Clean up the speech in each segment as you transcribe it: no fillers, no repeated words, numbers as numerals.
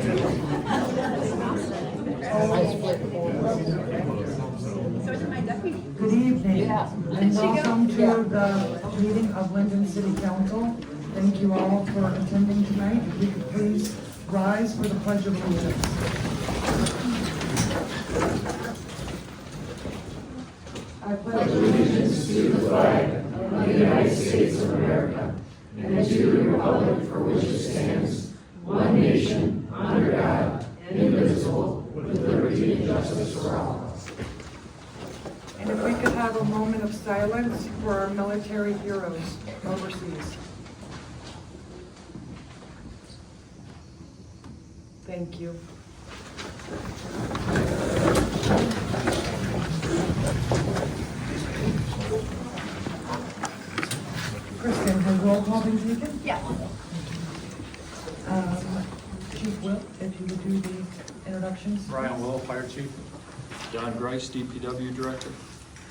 Good evening, and welcome to the meeting of Linden City Council. Thank you all for attending tonight. If you could please rise for the Pledge of Allegiance. I pledge allegiance to the flag of the United States of America and to the republic for which it stands, one nation, under God, indivisible, with liberty and justice for all. And if we could have a moment of silence for our military heroes overseas. Thank you. Kristen, has roll call been taken? Yeah. Chief Wilt, if you would do the introductions. Brian Will, Fire Chief. John Grice, DPW Director.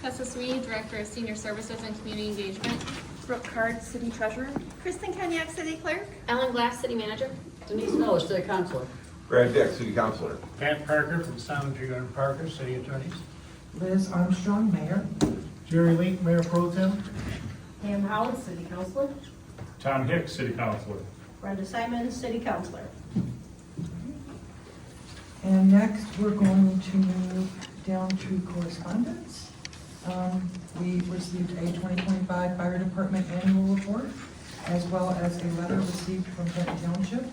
Tessa Sweeney, Director of Senior Services and Community Engagement. Brooke Card, City Treasurer. Kristen Kenyak, City Clerk. Ellen Glass, City Manager. Denise Miller, City Councilor. Brad Dick, City Councilor. Pat Parker from Simon Tree and Parker, City Attorneys. Liz Armstrong, Mayor. Jerry Link, Mayor Pro Tem. Pam Howard, City Councilor. Tom Hicks, City Councilor. Brenda Simon, City Councilor. And next, we're going to move down to correspondence. We received a 2025 Fire Department Annual Report, as well as a letter received from Benton Township.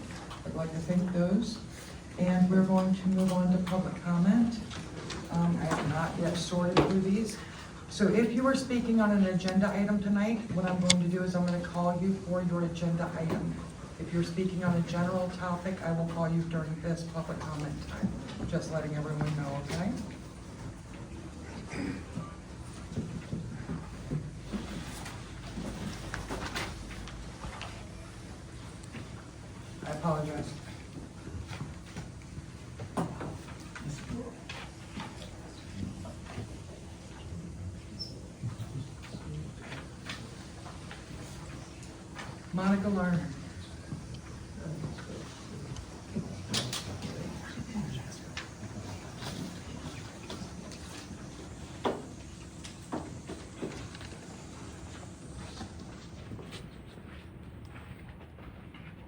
I'd like to thank those. And we're going to move on to public comment. I have not yet sorted through these. So if you are speaking on an agenda item tonight, what I'm going to do is I'm going to call you for your agenda item. If you're speaking on a general topic, I will call you during this public comment time. Just letting everyone know, okay? I apologize. Monica Lerner.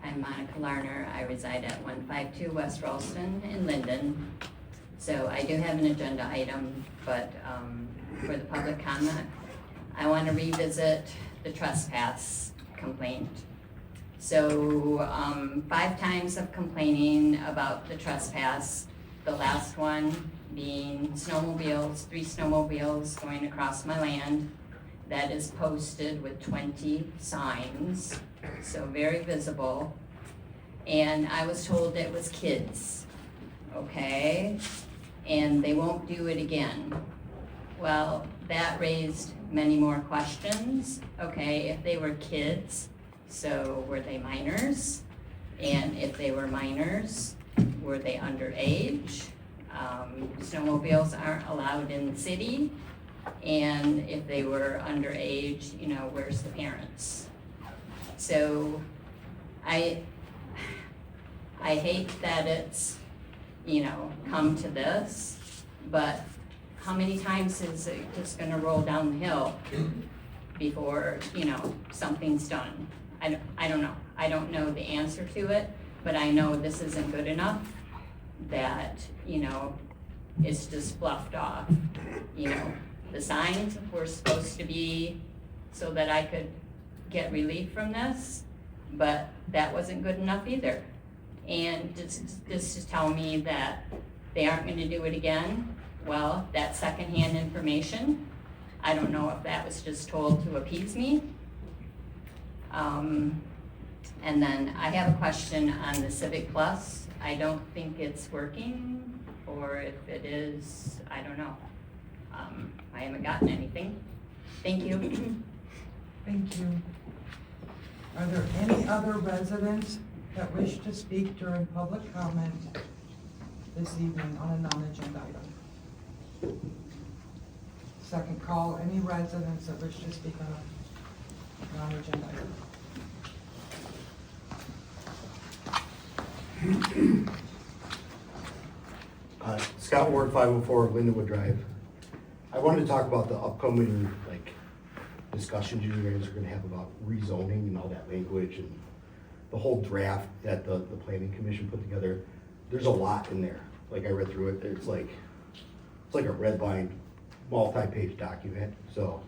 I'm Monica Larner. I reside at 152 West Ralston in Linden. So I do have an agenda item, but for the public comment, I want to revisit the trespass complaint. So 5 times of complaining about the trespass, the last one being snowmobiles, 3 snowmobiles going across my land. That is posted with 20 signs, so very visible. And I was told it was kids, okay? And they won't do it again. Well, that raised many more questions. Okay, if they were kids, so were they minors? And if they were minors, were they underage? Snowmobiles aren't allowed in the city. And if they were underage, you know, where's the parents? So I hate that it's, you know, come to this, but how many times is it just gonna roll down the hill before, you know, something's done? I don't know. I don't know the answer to it, but I know this isn't good enough, that, you know, it's just fluffed off. You know, the signs were supposed to be so that I could get relief from this, but that wasn't good enough either. And this is telling me that they aren't gonna do it again. Well, that's secondhand information. I don't know if that was just told to appease me. And then I have a question on the Civic Plus. I don't think it's working, or if it is, I don't know. I haven't gotten anything. Thank you. Thank you. Are there any other residents that wish to speak during public comment this evening on a non-agenda item? Second call, any residents that wish to speak on a non-agenda item? Scott Ward, 504 Lindenwood Drive. I wanted to talk about the upcoming, discussions you guys are gonna have about rezoning and all that language and the whole draft that the planning commission put together. There's a lot in there. Like, I read through it, it's like a red line, multi-page document. So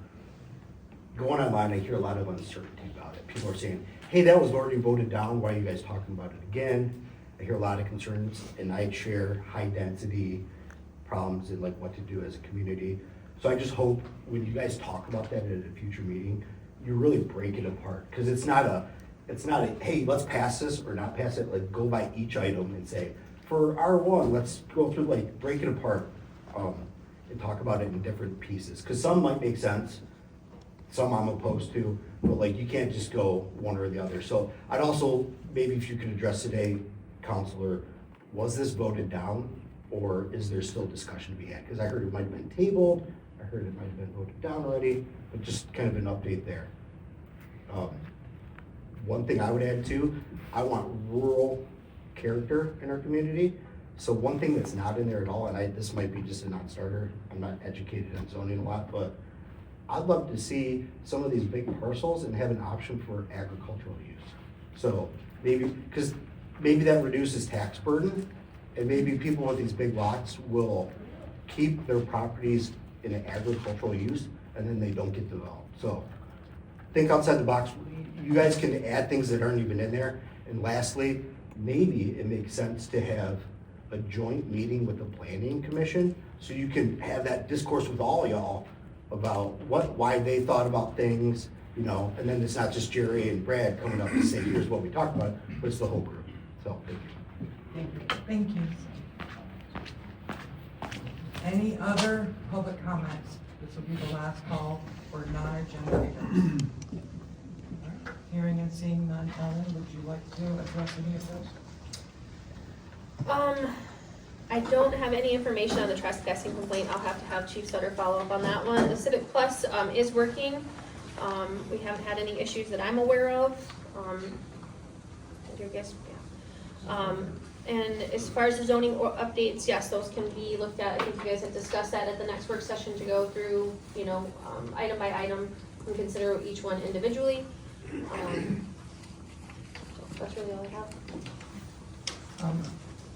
going online, I hear a lot of uncertainty about it. People are saying, hey, that was already voted down, why are you guys talking about it again? I hear a lot of concerns, and I share high density problems and like what to do as a community. So I just hope when you guys talk about that at a future meeting, you really break it apart. Cause it's not a, hey, let's pass this or not pass it, like go by each item and say, for R1, let's go through, like break it apart, and talk about it in different pieces. Cause some might make sense, some I'm opposed to, but like you can't just go one or the other. So I'd also, maybe if you could address today, Counselor, was this voted down or is there still discussion to be had? Cause I heard it might have been tabled, I heard it might have been voted down already, but just kind of an update there. One thing I would add too, I want rural character in our community. So one thing that's not in there at all, and this might be just a non-starter, I'm not educated on zoning a lot, but I'd love to see some of these big parcels and have an option for agricultural use. So maybe that reduces tax burden, and maybe people with these big lots will keep their properties in an agricultural use, and then they don't get developed. So think outside the box. You guys can add things that aren't even in there. And lastly, maybe it makes sense to have a joint meeting with the planning commission, so you can have that discourse with all y'all about why they thought about things, and then it's not just Jerry and Brad coming up and saying, here's what we talked about, but it's the whole group. So, thank you. Thank you. Any other public comments? This will be the last call for non-agenda items. Hearing and seeing none, Ellen, would you like to address any of those? I don't have any information on the trespassing complaint. I'll have to have Chief Sutter follow up on that one. The Civic Plus is working. We haven't had any issues that I'm aware of. I guess, yeah. And as far as the zoning updates, yes, those can be looked at. I think you guys have discussed that at the next work session to go through, item by item and consider each one individually. So that's really all I have.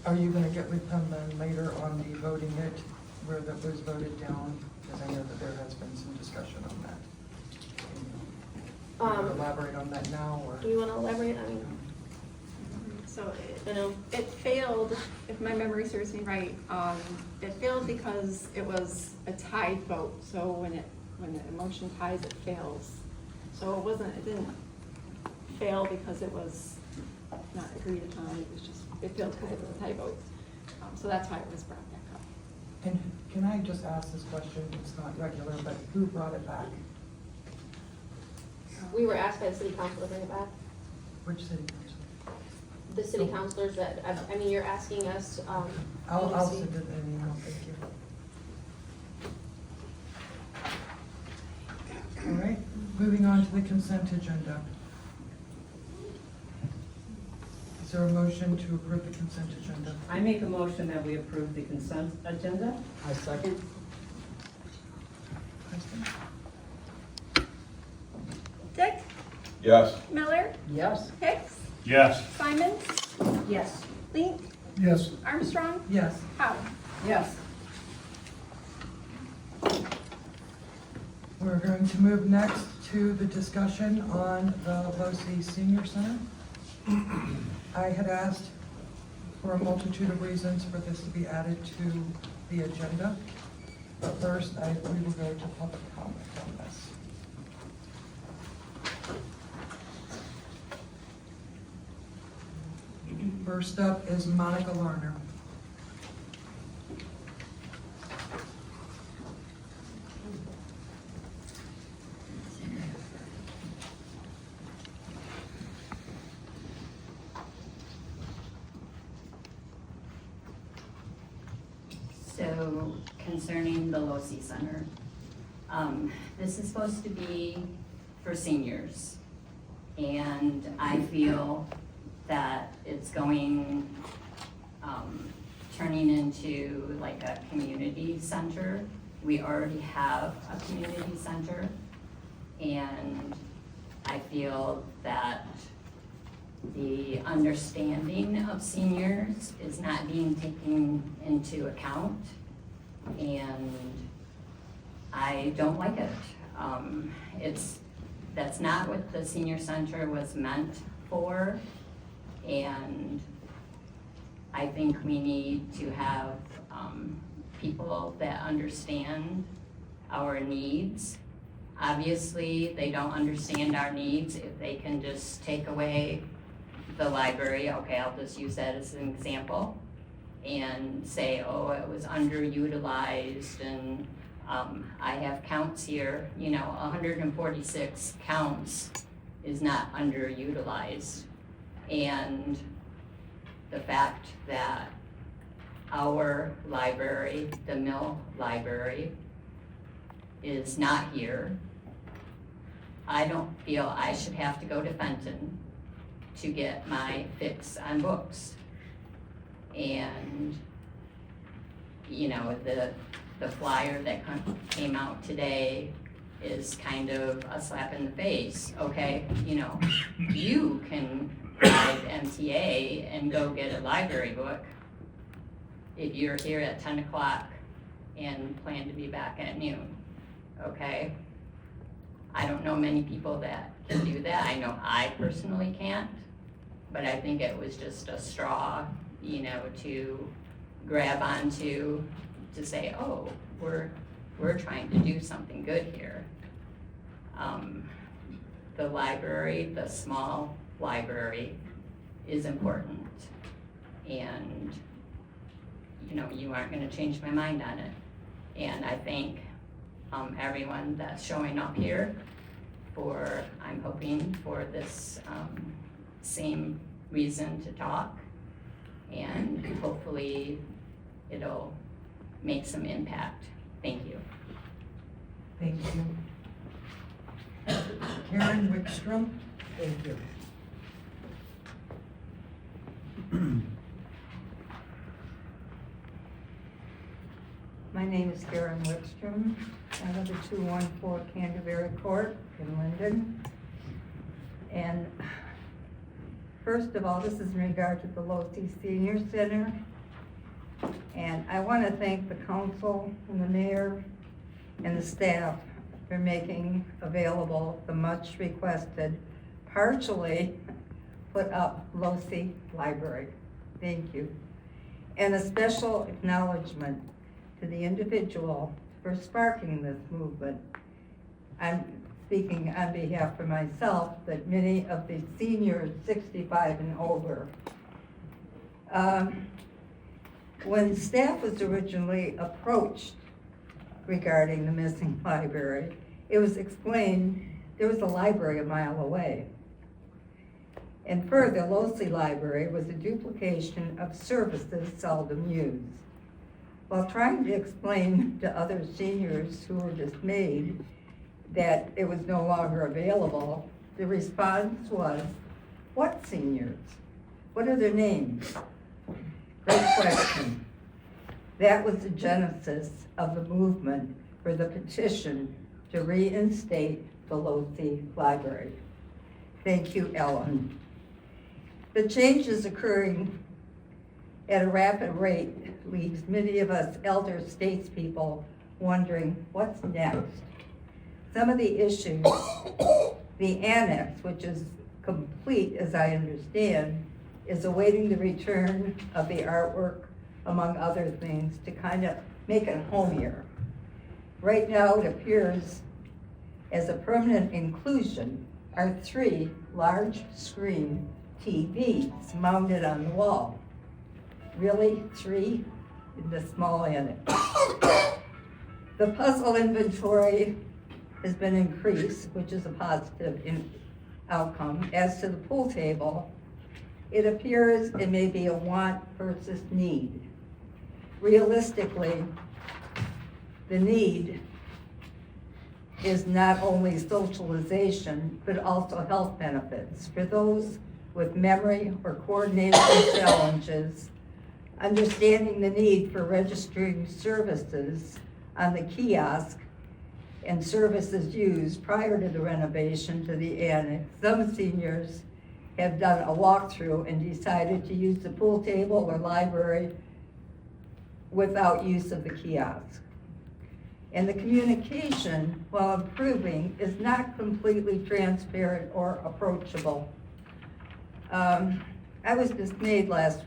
Are you gonna get with them then later on the voting it, where that was voted down? Because I know that there has been some discussion on that. Can you elaborate on that now, or? Do you want to elaborate? So it failed, if my memory serves me right, it failed because it was a tied vote. So when the motion ties, it fails. So it didn't fail because it was not agreed upon, it failed because it was a tie vote. So that's why it was brought back up. And can I just ask this question? It's not regular, but who brought it back? We were asked by the city council to bring it back. Which city council? The city councilors that, you're asking us, I'll send it an email, thank you. All right, moving on to the consent agenda. Is there a motion to approve the consent agenda? I make a motion that we approve the consent agenda. I second. Kristen? Dick, Yes. Miller, Yes. Hicks, Yes. Simons, Yes. Link, Yes. Armstrong, Yes. Howard. Yes. We're going to move next to the discussion on the Losi Senior Center. I had asked for a multitude of reasons for this to be added to the agenda, but first we will go to public comment on this. First up is Monica Larner. So concerning the Losi Center, this is supposed to be for seniors. And I feel that it's going turning into like a community center. We already have a community center, and I feel that the understanding of seniors is not being taken into account, and I don't like it. That's not what the senior center was meant for, and I think we need to have people that understand our needs. Obviously, they don't understand our needs if they can just take away the library. Okay, I'll just use that as an example, and say, oh, it was underutilized, and I have counts here, 146 counts is not underutilized. And the fact that our library, the Mill Library, is not here, I don't feel I should have to go to Fenton to get my fix on books. And, the flyer that came out today is kind of a slap in the face. Okay, you can drive MTA and go get a library book if you're here at 10 o'clock and plan to be back at noon, okay? I don't know many people that can do that. I know I personally can't, but I think it was just a straw, to grab onto, to say, oh, we're trying to do something good here. The library, the small library, is important, and you aren't going to change my mind on it. And I thank everyone that's showing up here I'm hoping for this same reason to talk, and hopefully it'll make some impact. Thank you. Thank you. Karen Wickstrom? Thank you. My name is Karen Wickstrom. I live at 214 Canterbury Court in Linden. And first of all, this is in regard to the Losey Senior Center. And I want to thank the council and the mayor and the staff for making available the much requested, partially put up Losey Library. Thank you. And a special acknowledgement to the individual for sparking this movement. I'm speaking on behalf of myself, but many of the seniors 65 and over. When staff was originally approached regarding the missing library, it was explained there was a library a mile away. And further, Losey Library was a duplication of services seldom used. While trying to explain to other seniors who were dismayed that it was no longer available, the response was, what seniors? What are their names? Great question. That was the genesis of the movement for the petition to reinstate the Losey Library. Thank you, Ellen. The changes occurring at a rapid rate leaves many of us elder statespeople wondering what's next. Some of the issues, the annex, which is complete as I understand, is awaiting the return of the artwork, among other things, to kind of make it homier. Right now it appears as a permanent inclusion are 3 large screen TVs mounted on the wall. Really, 3 in the small annex. The puzzle inventory has been increased, which is a positive outcome. As to the pool table, it appears it may be a want versus need. Realistically, the need is not only socialization, but also health benefits. For those with memory or coordination challenges, understanding the need for registering services on the kiosk and services used prior to the renovation to the annex, some seniors have done a walkthrough and decided to use the pool table or library without use of the kiosk. And the communication, while improving, is not completely transparent or approachable. I was dismayed last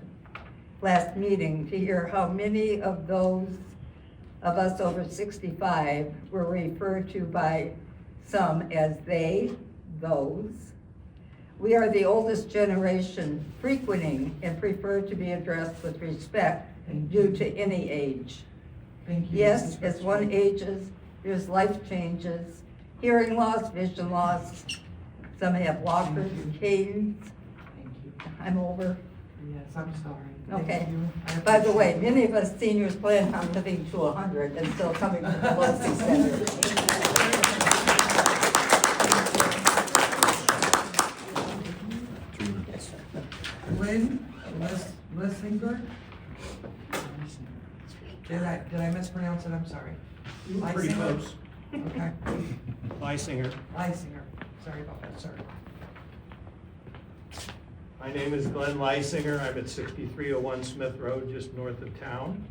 meeting to hear how many of those of us over 65 were referred to by some as they, those. We are the oldest generation frequenting and prefer to be addressed with respect due to any age. Thank you. Yes, Mrs. as one ages, there's life changes, hearing loss, vision loss. Some have walkers and canes. Thank you. I'm over. Yes, I'm sorry. Thank Okay. you. I By the way, appreciate many of us seniors plan on living to 100 and still coming to the Pelosi Center. it. Lynn, Lissinger? Did I mispronounce it? I'm sorry. Pretty Lysinger? close. Okay. Lysinger. Lysinger. Sorry about that, sir. My name is Glenn Lysinger. I'm at 6301 Smith Road, just north of town.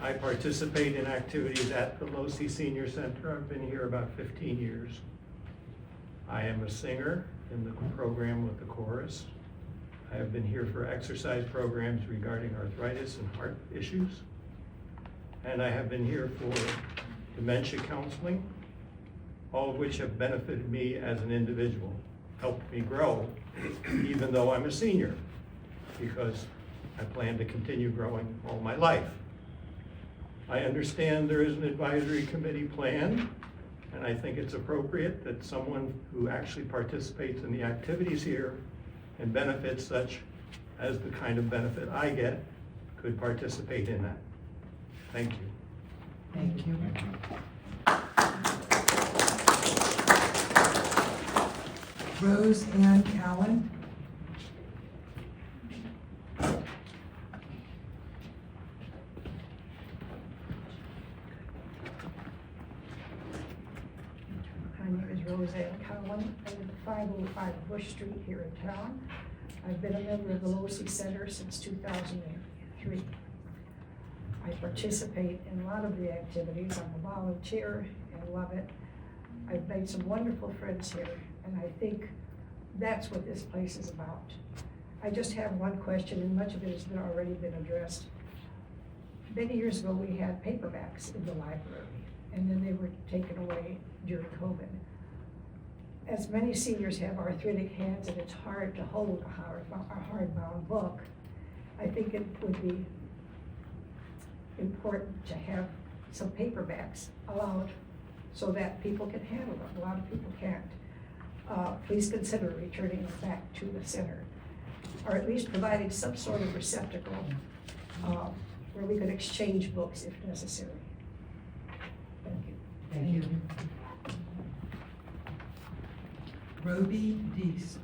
I participate in activities at the Pelosi Senior Center. I've been here about 15 years. I am a singer in the program with the chorus. I have been here for exercise programs regarding arthritis and heart issues. And I have been here for dementia counseling, all of which have benefited me as an individual, helped me grow, even though I'm a senior, because I plan to continue growing all my life. I understand there is an advisory committee plan, and I think it's appropriate that someone who actually participates in the activities here and benefits such as the kind of benefit I get could participate in that. Thank you. Thank you. Rose Ann Cowan. My name is Roseanne Cowan. I live at 505 Bush Street here in town. I've been a member of the Pelosi Center since 2003. I participate in a lot of the activities. I'm a volunteer and love it. I've made some wonderful friends here, and I think that's what this place is about. I just have one question, and much of it has already been addressed. Many years ago, we had paperbacks in the library, and then they were taken away during COVID. As many seniors have arthritic hands and it's hard to hold a hardbound book, I think it would be important to have some paperbacks allowed so that people can handle them. A lot of people can't. Please consider returning them back to the center, or at least providing some sort of receptacle where we could exchange books if necessary. Thank you. Thank you. Roby Dees.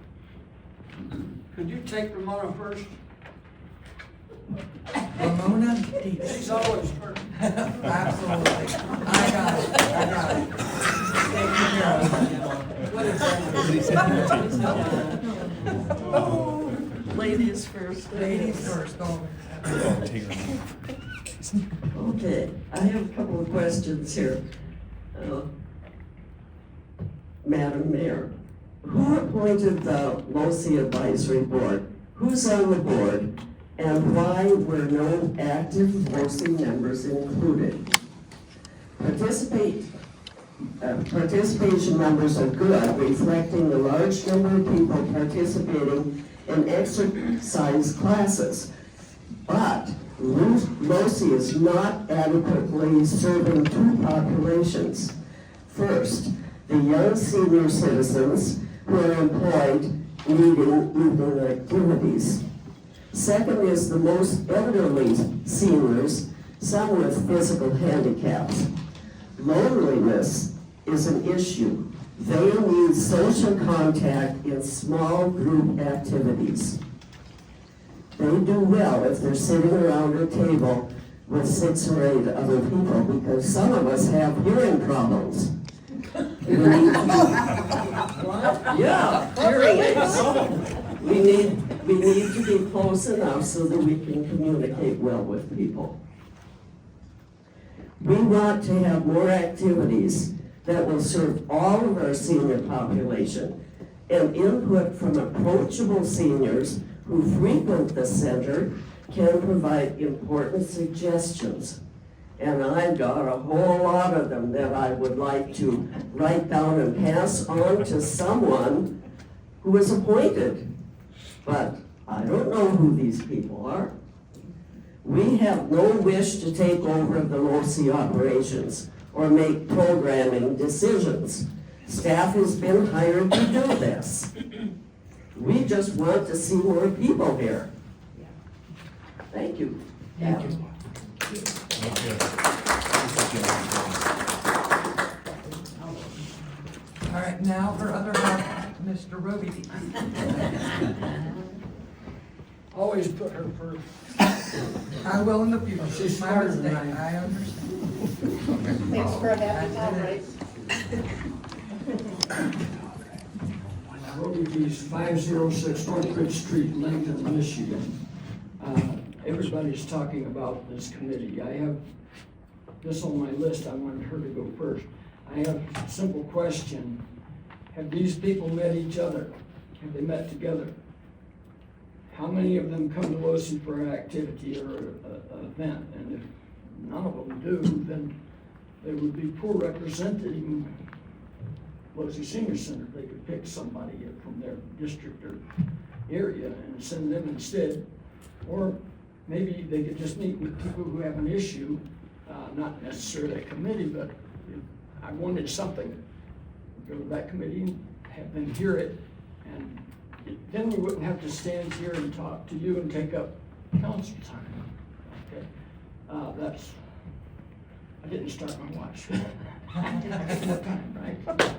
Could you take Ramona first? Ramona Dees. She's always first. Absolutely. I got it. Take care of it. What is that? Ladies first. Ladies first, go. Okay, I have a couple of questions here. Madam Mayor, who appointed the LoSI Advisory Board? Who's on the board? And why were no active LoSI members included? Participation numbers are good, reflecting the large number of people participating in exercise classes. But LoSI is not adequately serving two populations. First, the young senior citizens who are employed needing evening activities. Second is the most elderly seniors, some with physical handicaps. Loneliness is an issue. They need social contact in small group activities. they do well if they're sitting around a table with 6 or 8 other people, because some of us have hearing problems. Yeah, hearing aids. We need to be close enough so that we can communicate well with people. We want to have more activities that will serve all of our senior population, and input from approachable seniors who frequent the center can provide important suggestions. And I've got a whole lot of them that I would like to write down and pass on to someone who is appointed. But I don't know who these people are. We have no wish to take over the LOCI operations or make programming decisions. Staff has been hired to do this. We just want to see more people here. Thank you. Thank you. All right, now for other help, Mr. Roby. Always put her first. I will in the future. She's My smarter than mistake. I am. I understand. Thanks for having me, Roby's 506 Northridge Street, Linden, Michigan. Everybody's talking about this committee. I have this on my list. I wanted her to go first. I have a simple question. Have these people met each other? Have they met together? How many of them come to LOCI for an activity or an event? And if none of them do, then they would be poor representing LOCI Senior Center. They could pick somebody from their district or area and send them instead. Or maybe they could just meet with people who have an issue, not necessarily a committee, but if I wanted something, go to that committee and have them hear it, and then we wouldn't have to stand here and talk to you and take up council time. Okay, I didn't start my watch. Enough time, right?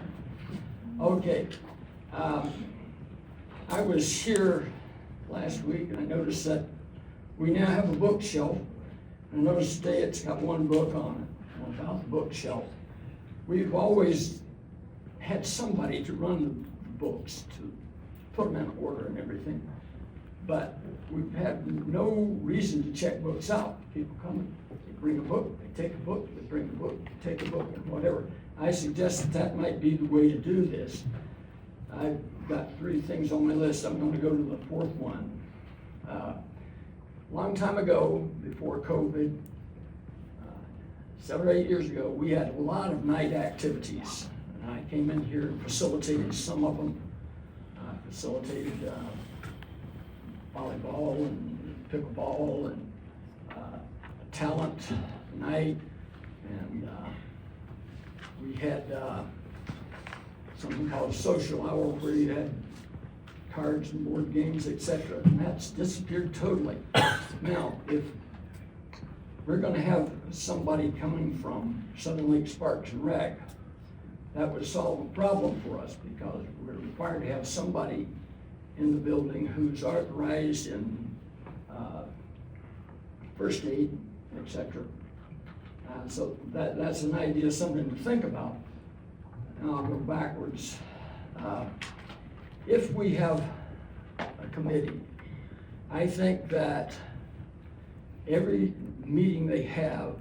Okay. I was here last week and I noticed that we now have a bookshelf. And I noticed today it's got one book on it, about the bookshelf. We've always had somebody to run the books, to put them in order and everything. But we've had no reason to check books out. People come, they bring a book, they take a book, they bring a book, they take a book, and whatever. I suggest that might be the way to do this. I've got 3 things on my list. I'm going to go to the 4th one. Long time ago, before COVID, 7 or 8 years ago, we had a lot of night activities. And I came in here and facilitated some of them. Facilitated volleyball and pickleball and talent night. And we had something called a social hour where you had cards and board games, etc. And that's disappeared totally. Now, if we're going to have somebody coming from Southern Lake Sparks and Rec, that would solve a problem for us because we're required to have somebody in the building who's authorized in first aid, etc. So that's an idea, something to think about. Now I'll go backwards. If we have a committee, I think that every meeting they have,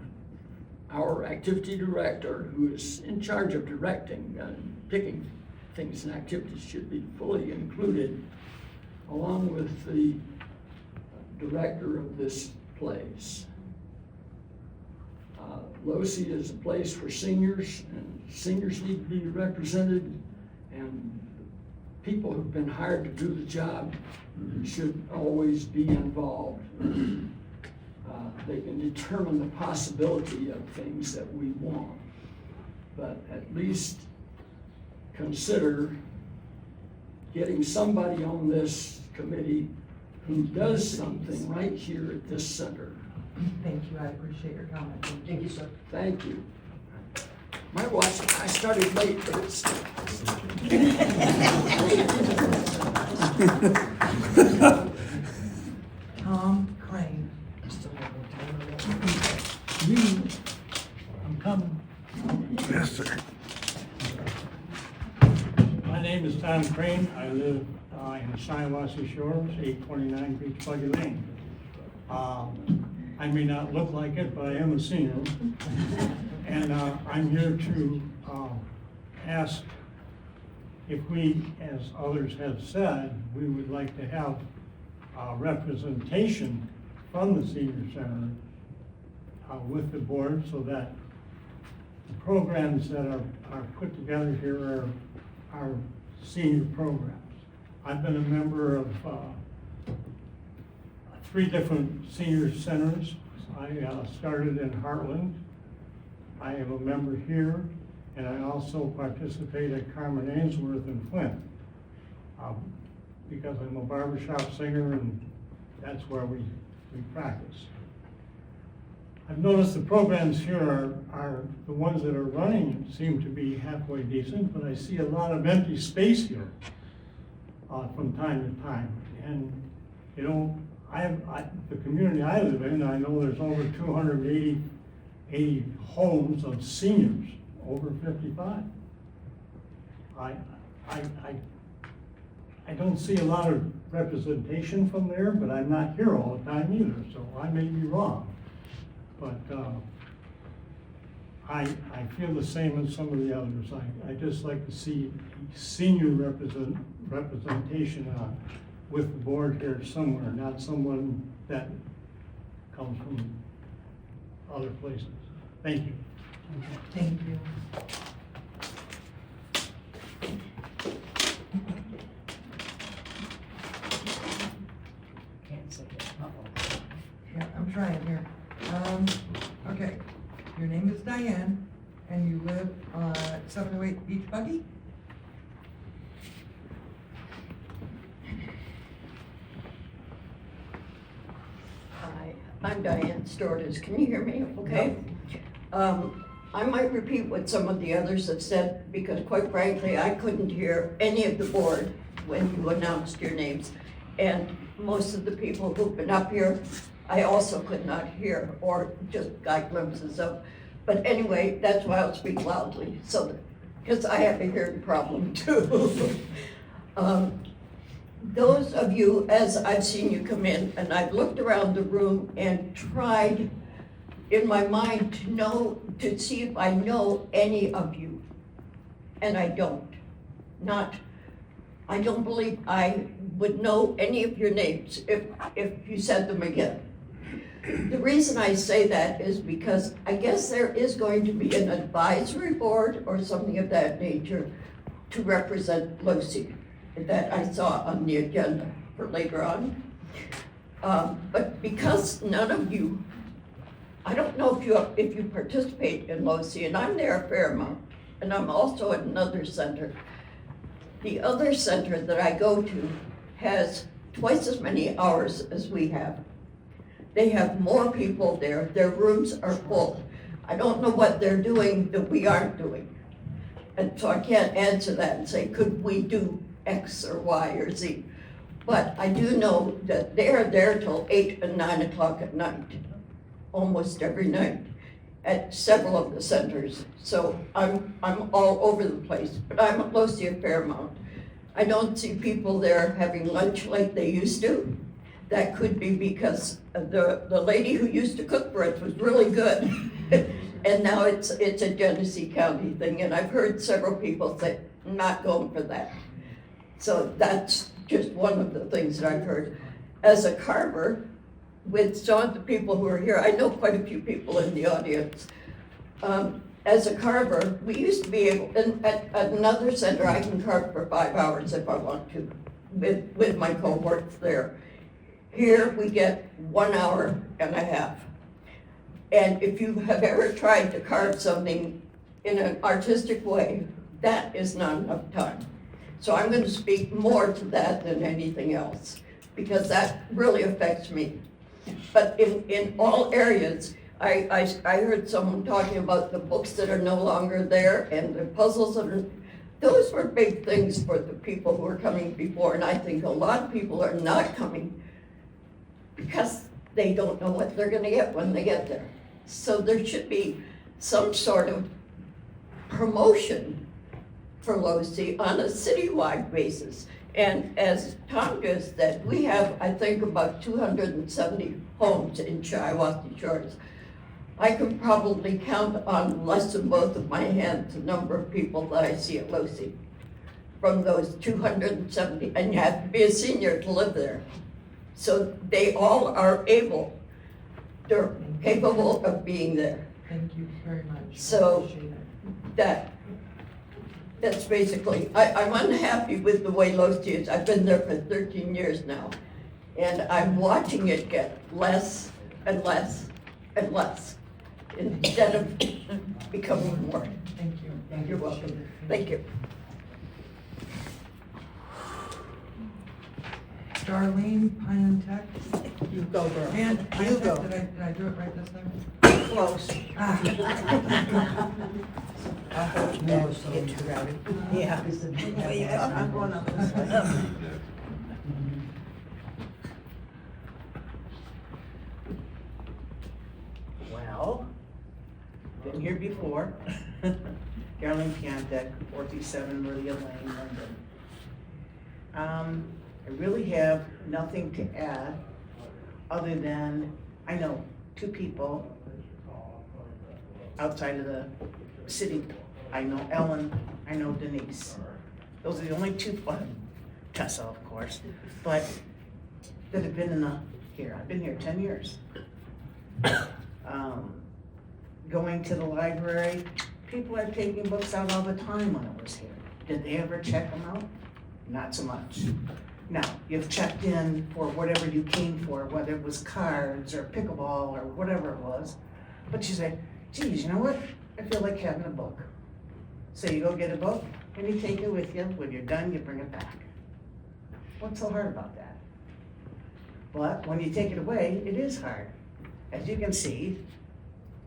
our activity director, who is in charge of directing and picking things and activities, should be fully included, along with the director of this place. LOCI is a place for seniors, and seniors need to be represented, and people who've been hired to do the job should always be involved. They can determine the possibility of things that we want, but at least consider getting somebody on this committee who does something right here at this center. Thank you, I appreciate your comment. Thank you, sir. Thank you. My watch, I started late, but it's. Tom Crane. I live in Shiawassee Shores, 829 Beach Buggy Lane. I may not look like it, but I am a senior. And I'm here to ask if we, as others have said, we would like to have representation from the senior center with the board so that the programs that are put together here are senior programs. I've been a member of 3 different senior centers. I started in Heartland. I am a member here, and I also participate at Carmen Ainsworth in Flint because I'm a barbershop singer, and that's where we practice. I've noticed the programs here are the ones that are running seem to be halfway decent, but I see a lot of empty space here from time to time. And you know, the community I live in, I know there's over 280 homes of seniors over 55. I don't see a lot of representation from there, but I'm not here all the time either, so I may be wrong. But I feel the same as some of the others. I just like to see senior representation with the board here somewhere, not someone that comes from other places. Thank you. Thank you. Yeah, I'm trying here. Okay, your name is Diane, and you live on 708 Beach Buggy? Hi, I'm Diane Stortis. Can you hear me okay? I might repeat what some of the others have said, because quite frankly, I couldn't hear any of the board when you announced your names. And most of the people who've been up here, I also could not hear, or just got glimpses of. But anyway, that's why I'll speak loudly, so, because I have a hearing problem too. Those of you, as I've seen you come in, and I've looked around the room and tried in my mind to see if I know any of you, and I don't. I don't believe I would know any of your names if you said them again. The reason I say that is because I guess there is going to be an advisory board or something of that nature to represent LoSI that I saw on the agenda for later on. But because none of you, I don't know if you participate in LoSI, and I'm there a fair amount, and I'm also at another center. The other center that I go to has twice as many hours as we have. They have more people there. Their rooms are full. I don't know what they're doing that we aren't doing. And so I can't answer that and say, could we do X or Y or Z? But I do know that they're there till 8 and 9 o'clock at night, almost every night, at several of the centers. So I'm all over the place, but I'm at LoSI a fair amount. I don't see people there having lunch like they used to. That could be because the lady who used to cook for us was really good. And now it's a Genesee County thing, and I've heard several people say, not going for that. So that's just one of the things that I've heard. As a carver, with some of the people who are here, I know quite a few people in the audience. As a carver, we used to be able, and at another center, I can carve for 5 hours if I want to, with my cohorts there. Here, we get 1 hour and a half. And if you have ever tried to carve something in an artistic way, that is not enough time. So I'm going to speak more to that than anything else, because that really affects me. But in all areas, I heard someone talking about the books that are no longer there and the puzzles that are, those were big things for the people who are coming before, and I think a lot of people are not coming because they don't know what they're gonna get when they get there. So there should be some sort of promotion for LoC on a citywide basis. And as Tom just said, we have, I think, about 270 homes in Shiawassee Shores. I can probably count on less than both of my hands the number of people that I see at LoC from those 270, and you have to be a senior to live there. So they all are able, they're capable of being there. Thank you very much. So- Appreciate it. That's basically, I'm unhappy with the way LoC is. I've been there for 13 years now. And I'm watching it get less and less and less instead of becoming more. Thank you. You're welcome. Thank you. Darlene, Pine and Tech. You go, girl. And Pine You Tech, go. did I do it right this time? Close. Ah. Yeah. Yeah, I'm going up this way. Well, been here before. Carolyn Piantek, 47 Meridia Lane, London. I really have nothing to add, other than I know two people outside of the city. I know Ellen, I know Denise. Those are the only two, Tessa, of course, but that have been here. I've been here 10 years. Going to the library, people are taking books out all the time when I was here. Did they ever check them out? Not so much. Now, you've checked in for whatever you came for, whether it was cards or pickleball or whatever it was. But you say, geez, you know what? I feel like having a book. So you go get a book and you take it with you. When you're done, you bring it back. What's so hard about that? But when you take it away, it is hard. As you can see,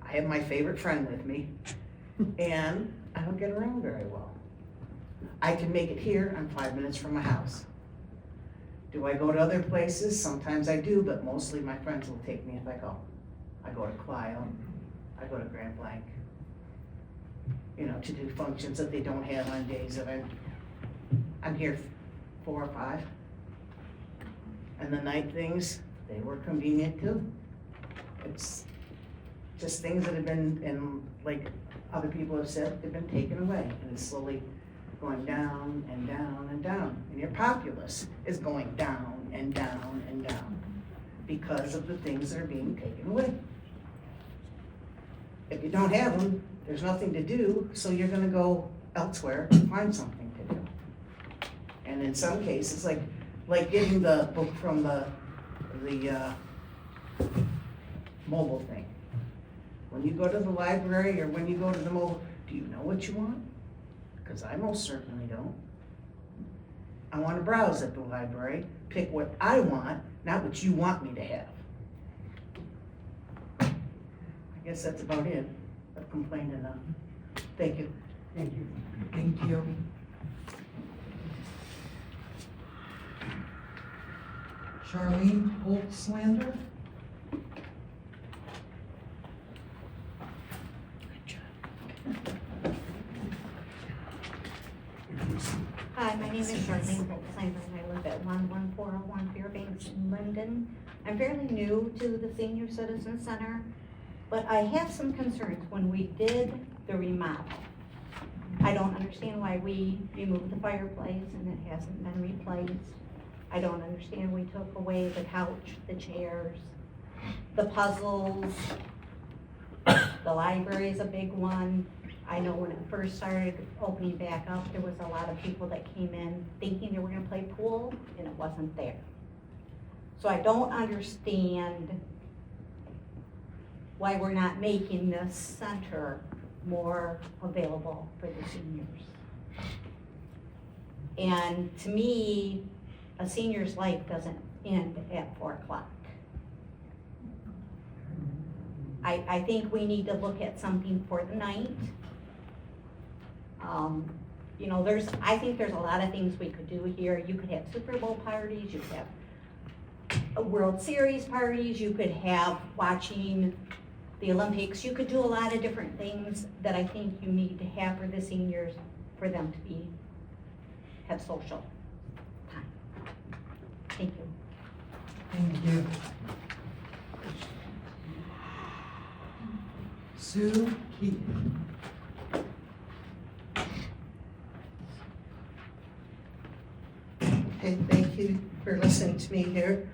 I have my favorite friend with me, and I don't get around very well. I can make it here, I'm 5 minutes from my house. Do I go to other places? Sometimes I do, but mostly my friends will take me if I go. I go to Clio, I go to Grand Blanc, to do functions that they don't have on days that I'm here 4 or 5. And the night things, they were convenient too. It's just things that have been, and like other people have said, they've been taken away, and it's slowly going down and down and down. And your populace is going down and down and down because of the things that are being taken away. If you don't have them, there's nothing to do, so you're gonna go elsewhere to find something to do. And in some cases, like getting the book from the mobile thing. When you go to the library or when you go to the mobile, do you know what you want? Because I most certainly don't. I want to browse at the library, pick what I want, not what you want me to have. I guess that's about it. I've complained enough. Thank you. Thank you. Thank you. Charlene Holtzlander. Hi, my name is Charlene Holtzlander, and I live at 11401 Fairbanks in Linden. I'm fairly new to the Senior Citizen Center, but I have some concerns. When we did the remodel, I don't understand why we removed the fireplace and it hasn't been replaced. I don't understand we took away the couch, the chairs, the puzzles. The library is a big one. I know when it first started opening back up, there was a lot of people that came in thinking they were gonna play pool, and it wasn't there. So I don't understand why we're not making this center more available for the seniors. And to me, a senior's life doesn't end at 4 o'clock. I think we need to look at something for the night. I think there's a lot of things we could do here. You could have Super Bowl parties, you could have World Series parties, you could have watching the Olympics. You could do a lot of different things that I think you need to have for the seniors for them to have social time. Thank you. Thank you. Sue Keaton. Okay, thank you for listening to me here.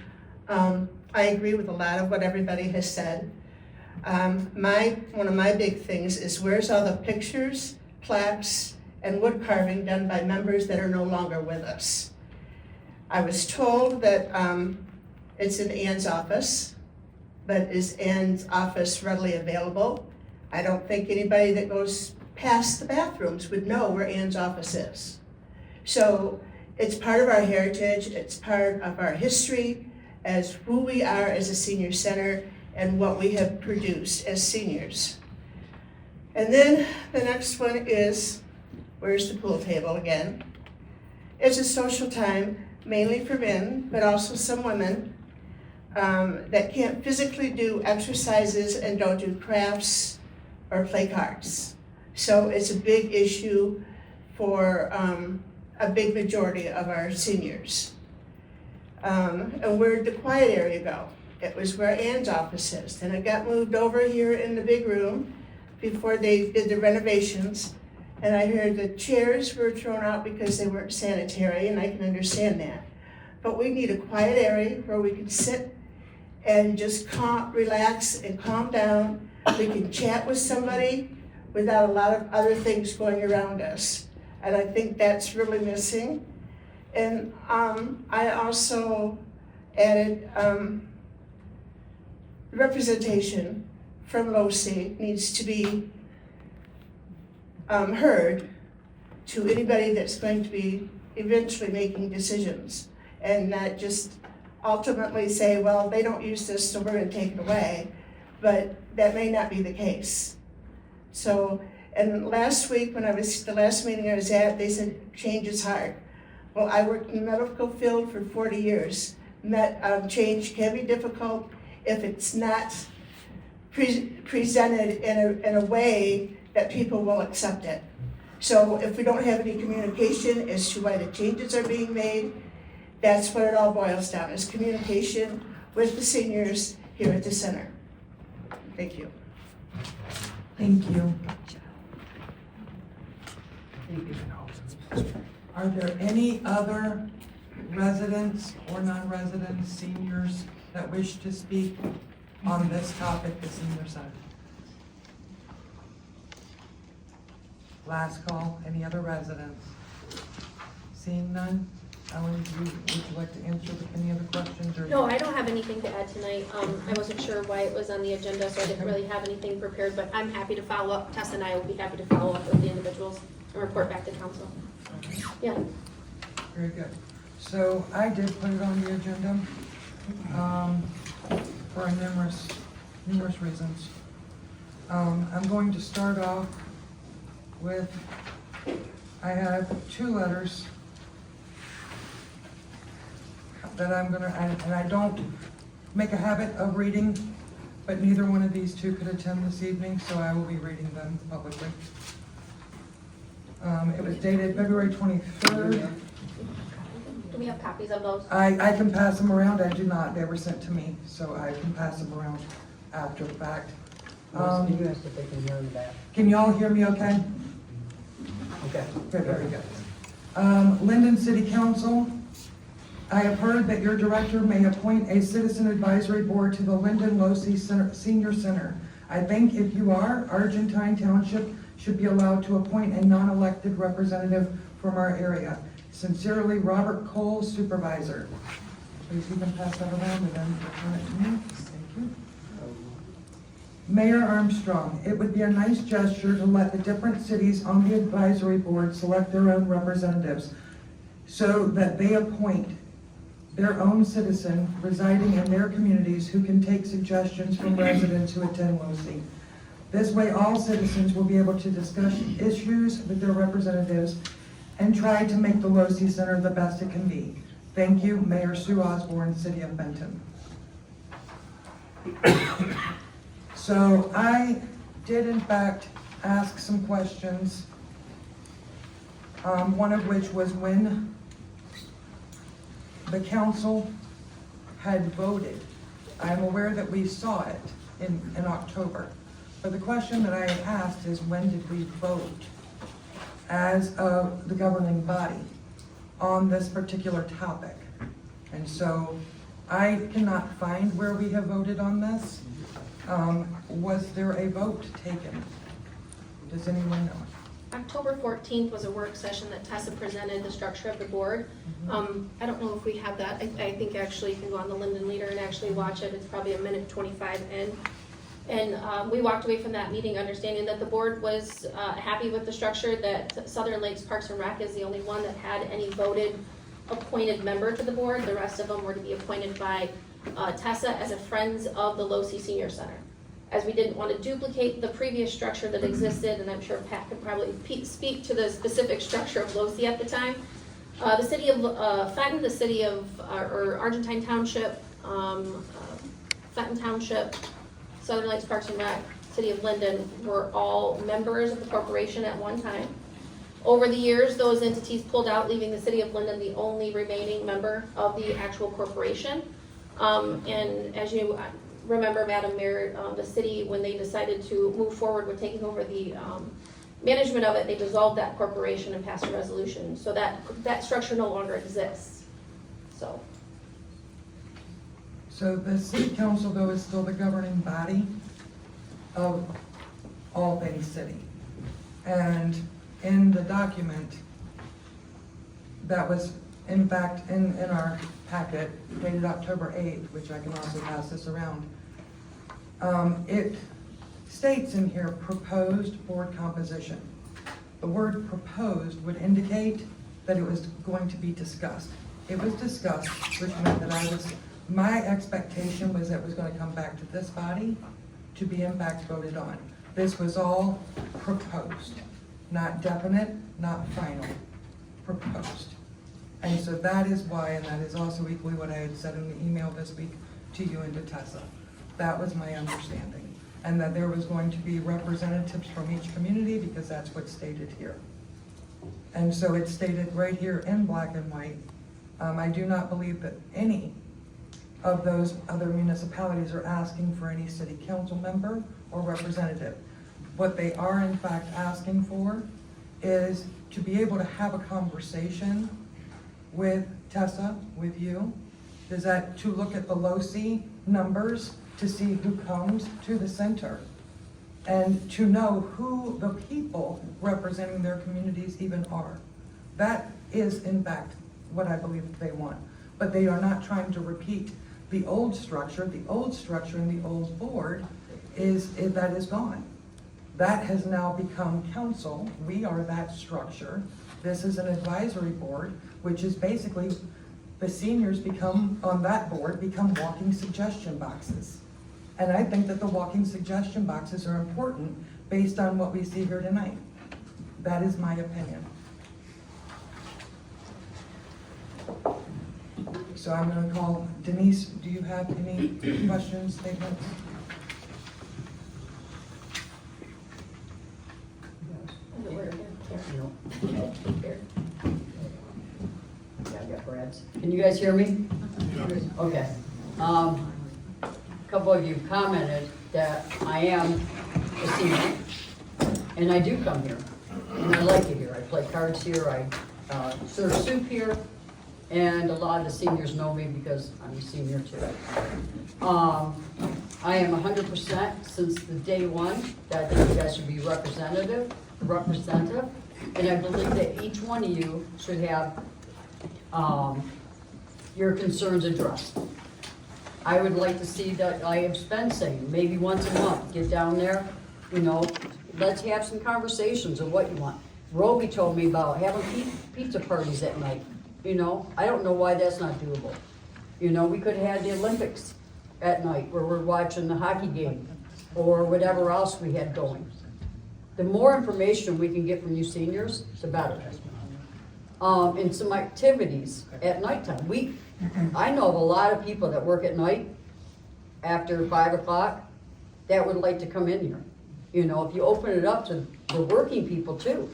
I agree with a lot of what everybody has said. One of my big things is where's all the pictures, plaques, and wood carving done by members that are no longer with us? I was told that it's in Ann's office, but is Ann's office readily available? I don't think anybody that goes past the bathrooms would know where Ann's office is. So it's part of our heritage, it's part of our history as who we are as a senior center and what we have produced as seniors. And then the next one is, where's the pool table again? It's a social time mainly for men, but also some women that can't physically do exercises and don't do crafts or play cards. So it's a big issue for a big majority of our seniors. And where'd the quiet area go? It was where Ann's office is. Then it got moved over here in the big room before they did the renovations. And I heard the chairs were thrown out because they weren't sanitary, and I can understand that. But we need a quiet area where we can sit and just relax and calm down. We can chat with somebody without a lot of other things going around us. And I think that's really missing. And I also added representation from LoC needs to be heard to anybody that's going to be eventually making decisions, and not just ultimately say, well, they don't use this, so we're going to take it away. But that may not be the case. So, and last week when the last meeting I was at, they said change is hard. Well, I worked in the medical field for 40 years. Change can be difficult if it's not presented in a way that people will accept it. So if we don't have any communication as to why the changes are being made, that's what it all boils down, is communication with the seniors here at the center. Thank you. Thank you. Are there any other residents or non-residents, seniors, that wish to speak on this topic, the senior center? Last call, any other residents? Seeing none, Ellen, would you like to answer any other questions? Or No, I don't have anything to add tonight. I wasn't sure why it was on the agenda, so I didn't really have anything prepared, but I'm happy to follow up. Tess and I will be happy to follow up with the individuals and report back to council. Yeah. Very good. So I did put it on the agenda for numerous reasons. I'm going to start off with, I have two letters that I'm gonna, and I don't make a habit of reading, but neither one of these two could attend this evening, so I will be reading them publicly. It was dated February 23rd. Do we have copies of those? I can pass them around. I do not. They were sent to me, so I can pass them around after the fact. Can you all hear me okay? Okay. Good, very good. Linden City Council, I have heard that your director may appoint a citizen advisory board to the Linden LoC Senior Center. I think if you are, Argentine Township should be allowed to appoint a non-elected representative from our area. Sincerely, Robert Cole, Supervisor. Please, you can pass that around and then return it to me. Thank you. Mayor Armstrong, it would be a nice gesture to let the different cities on the advisory board select their own representatives so that they appoint their own citizen residing in their communities who can take suggestions from residents who attend LoC. This way, all citizens will be able to discuss issues with their representatives and try to make the LoC Center the best it can be. Thank you, Mayor Sue Osborne, City of Benton. So I did in fact ask some questions One of which was when the council had voted. I'm aware that we saw it in October. But the question that I had asked is, when did we vote as the governing body on this particular topic? And so I cannot find where we have voted on this. Was there a vote taken? Does anyone know? October 14th was a work session that Tessa presented the structure of the board. I don't know if we have that. I think actually you can go on the Linden Leader and actually watch it. It's probably 1:25 in. And we walked away from that meeting understanding that the board was happy with the structure, that Southern Lakes Parks and Rec is the only one that had any voted appointed member to the board. The rest of them were to be appointed by Tessa as a Friends of the Losee Senior Center. As we didn't want to duplicate the previous structure that existed, and I'm sure Pat could probably speak to the specific structure of Losee at the time. The city of Fenton, the city of, or Argentine Township, Fenton Township, Southern Lakes Parks and Rec, city of Linden were all members of the corporation at one time. Over the years, those entities pulled out, leaving the city of Linden the only remaining member of the actual corporation. And as you remember, Madam Mayor, the city, when they decided to move forward with taking over the management of it, they dissolved that corporation and passed a resolution. So that structure no longer exists. So the city council, though, is still the governing body of Albany City. And in the document that was in fact in our packet dated October 8th, which I can also pass this around, it states in here proposed board composition. The word proposed would indicate that it was going to be discussed. It was discussed, which meant that my expectation was that it was going to come back to this body to be in fact voted on. This was all proposed, not definite, not final, proposed. And so that is why, and that is also equally what I had said in the email this week to you and to Tessa. That was my understanding. And that there was going to be representatives from each community, because that's what's stated here. And so it's stated right here in black and white. I do not believe that any of those other municipalities are asking for any city council member or representative. What they are in fact asking for is to be able to have a conversation with Tessa, with you, is that to look at the Losee numbers to see who comes to the center and to know who the people representing their communities even are. That is in fact what I believe that they want. But they are not trying to repeat the old structure. The old structure and the old board that is gone. That has now become council. We are that structure. This is an advisory board, which is basically the seniors on that board become walking suggestion boxes. And I think that the walking suggestion boxes are important based on what we see here tonight. That is my opinion. So I'm going to call Denise. Do you have any questions, statements? Can you guys hear me? Okay. A couple of you commented that I am a senior, and I do come here, and I like it here. I play cards here, I serve soup here, and a lot of the seniors know me because I'm a senior too. I am 100% since the day one that I think you guys should be representative, and I believe that each one of you should have your concerns addressed. I would like to see that, I have been saying, maybe once a month, get down there, let's have some conversations of what you want. Roby told me about having pizza parties at night, I don't know why that's not doable. We could have had the Olympics at night where we're watching the hockey game or whatever else we had going. The more information we can get from you seniors, the better. And some activities at nighttime. I know of a lot of people that work at night after 5 o'clock that would like to come in here. If you open it up to the working people too,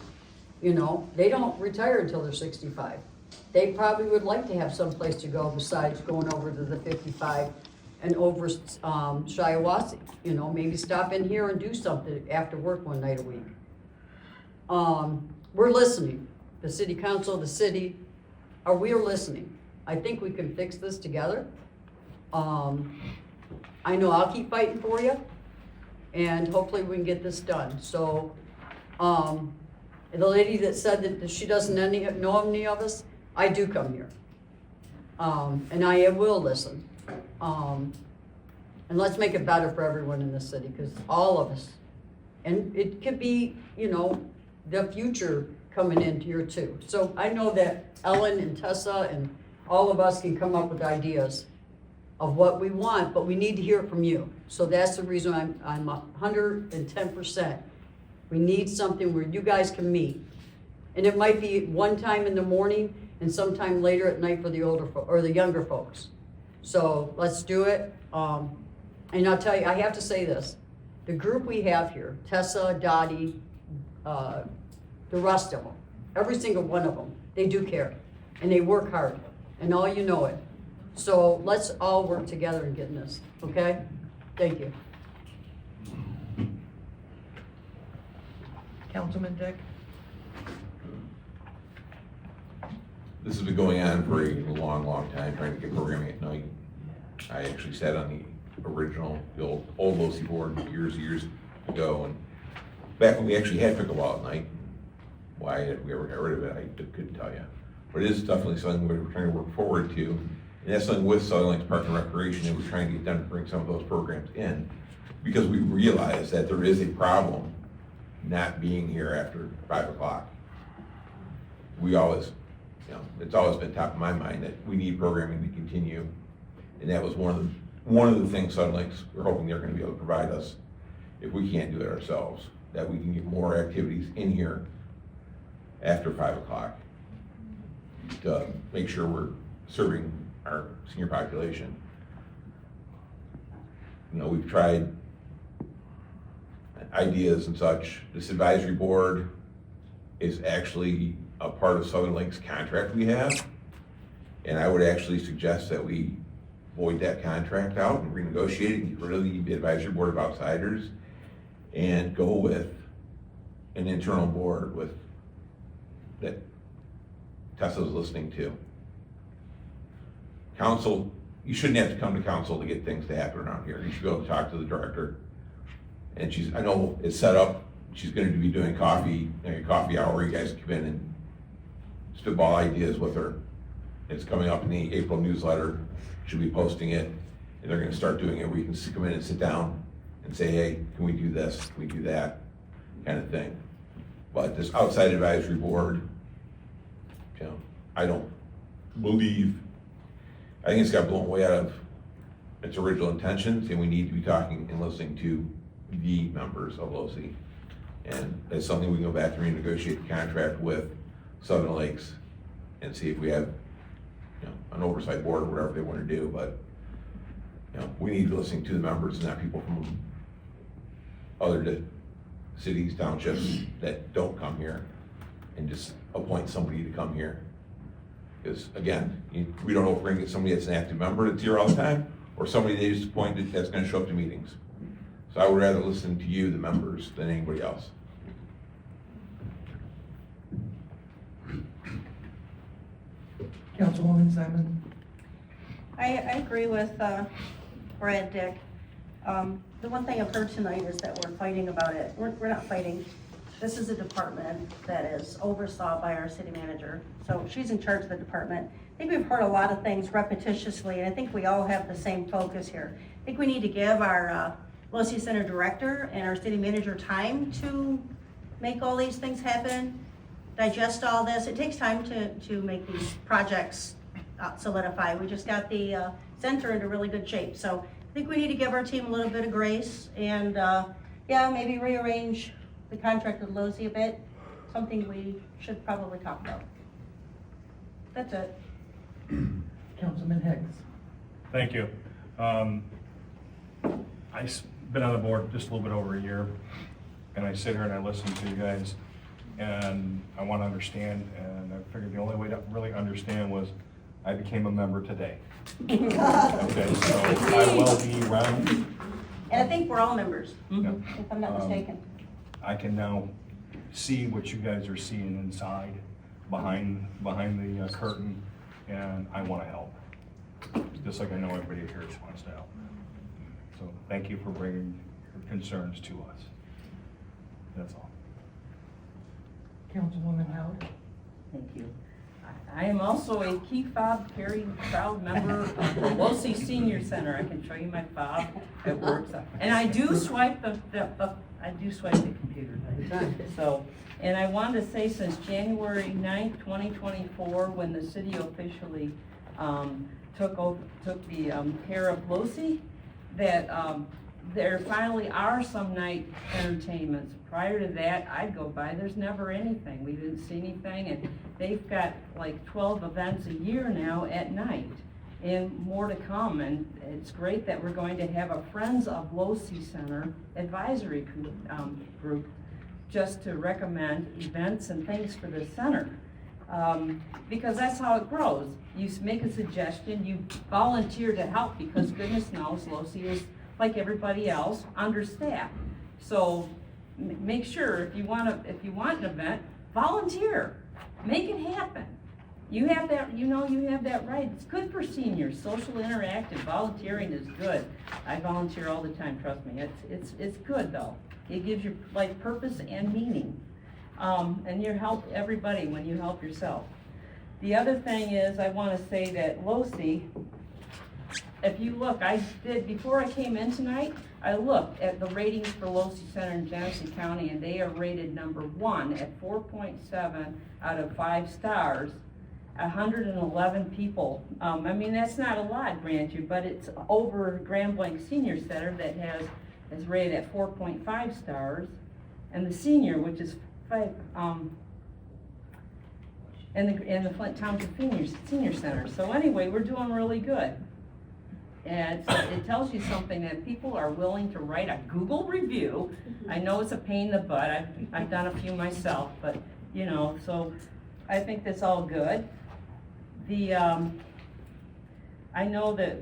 You know, they don't retire until they're 65. They probably would like to have some place to go besides going over to the 55 and over Shiawassee. You know, maybe stop in here and do something after work one night a week. We're listening. The city council, the city, we are listening. I think we can fix this together. I know I'll keep fighting for you, and hopefully we can get this done. So, the lady that said that she doesn't know any of us, I do come here. And I will listen. And let's make it better for everyone in the city, because all of us, and it could be, you know, the future coming into here too. So I know that Ellen and Tessa and all of us can come up with ideas of what we want, but we need to hear it from you. So that's the reason I'm 110%. We need something where you guys can meet. And it might be one time in the morning and sometime later at night for the older or the younger folks. So let's do it. And I'll tell you, I have to say this. The group we have here, Tessa, Dottie, the rest of them, every single one of them, they do care. And they work hard. And all you know it. So let's all work together in getting this, okay? Thank you. Councilman Dick? This has been going on for a long time, trying to get programming at night. I actually sat on the original, the old LoSI board years ago, and back when we actually had pickleball at night. Why we ever got rid of it, I couldn't tell you. But it is definitely something we're trying to work forward to. And that's something with Southern Lakes Park and Recreation that we're trying to get them to bring some of those programs in. Because we realize that there is a problem not being here after 5 o'clock. We always, you know, it's always been top of my mind that we need programming to continue. And that was one of the things Southern Lakes, we're hoping they're gonna be able to provide us if we can't do it ourselves, that we can get more activities in here after 5 o'clock to make sure we're serving our senior population. You know, we've tried ideas and such. This advisory board is actually a part of Southern Lakes contract we have. And I would actually suggest that we void that contract out and renegotiate it and get rid of the advisory board of outsiders and go with an internal board with that Tessa's listening to. Council, you shouldn't have to come to council to get things to happen around here. You should go talk to the director. And I know it's set up, she's gonna be doing coffee hour, you guys come in and spitball ideas with her. It's coming up in the April newsletter, she'll be posting it, and they're gonna start doing it where you can come in and sit down and say, hey, can we do this, can we do that, kind of thing. But this outside advisory board, you know, I don't believe, I think it's got blown way out of its original intentions, and we need to be talking and listening to the members of LoSI. And it's something we can go back and renegotiate the contract with Southern Lakes and see if we have, you know, an oversight board or whatever they want to do, but, you know, we need to be listening to the members and not people from other cities, townships that don't come here and just appoint somebody to come here. Because again, we don't know if we're gonna get somebody that's an active member that's here all the time, or somebody they just appointed that's gonna show up to meetings. So I would rather listen to you, the members, than anybody else. Councilwoman Simon? I agree with Brad Dick. The one thing I've heard tonight is that we're fighting about it. We're not fighting. This is a department that is oversaw by our city manager. So she's in charge of the department. I think we've heard a lot of things repetitiously, and I think we all have the same focus here. I think we need to give our LoSI Center director and our city manager time to make all these things happen, digest all this. It takes time to make these projects solidify. We just got the center into really good shape. So I think we need to give our team a little bit of grace and yeah, maybe rearrange the contract with LoSI a bit. Something we should probably talk about. That's it. Councilman Higgs? Thank you. I've been on the board just a little bit over a year, and I sit here and I listen to you guys. and I want to understand, and I figured the only way to really understand was I became a member today. Okay, so I will be around. And I think we're all members, Yeah. if I'm not mistaken. I can now see what you guys are seeing inside, behind the curtain, and I want to help. Just like I know everybody here wants to help. So thank you for bringing your concerns to us. That's all. Councilwoman Howard? Thank you. I am also a key fob carrying proud member of the Losi Senior Center. I can show you my fob. It works. And I do swipe the computer. So, and I wanted to say since January 9th, 2024, when the city officially took the care of Losi, that there finally are some night entertainments. Prior to that, I'd go by, there's never anything. We didn't see anything, and they've got like 12 events a year now at night, and more to come. And it's great that we're going to have a Friends of Losi Center advisory group just to recommend events and things for the center. Because that's how it grows. You make a suggestion, you volunteer to help, because goodness knows Losi is, like everybody else, understaffed. So make sure if you want an event, volunteer, make it happen. You have that, you have that right. It's good for seniors. Social interactive volunteering is good. I volunteer all the time, trust me. It's good though. It gives your life purpose and meaning. And you help everybody when you help yourself. The other thing is, I want to say that Losi, if you look, before I came in tonight, I looked at the ratings for Losi Center in Genesee County, and they are rated number 1 at 4.7 out of 5 stars, 111 people. I mean, that's not a lot, grant you, but it's over Grand Blanc Senior Center that is rated at 4.5 stars, and the senior, which is 5, and the Flint Township Senior Center. So anyway, we're doing really good. And it tells you something that people are willing to write a Google review. I know it's a pain in the butt. I've done a few myself, but so I think that's all good. I know that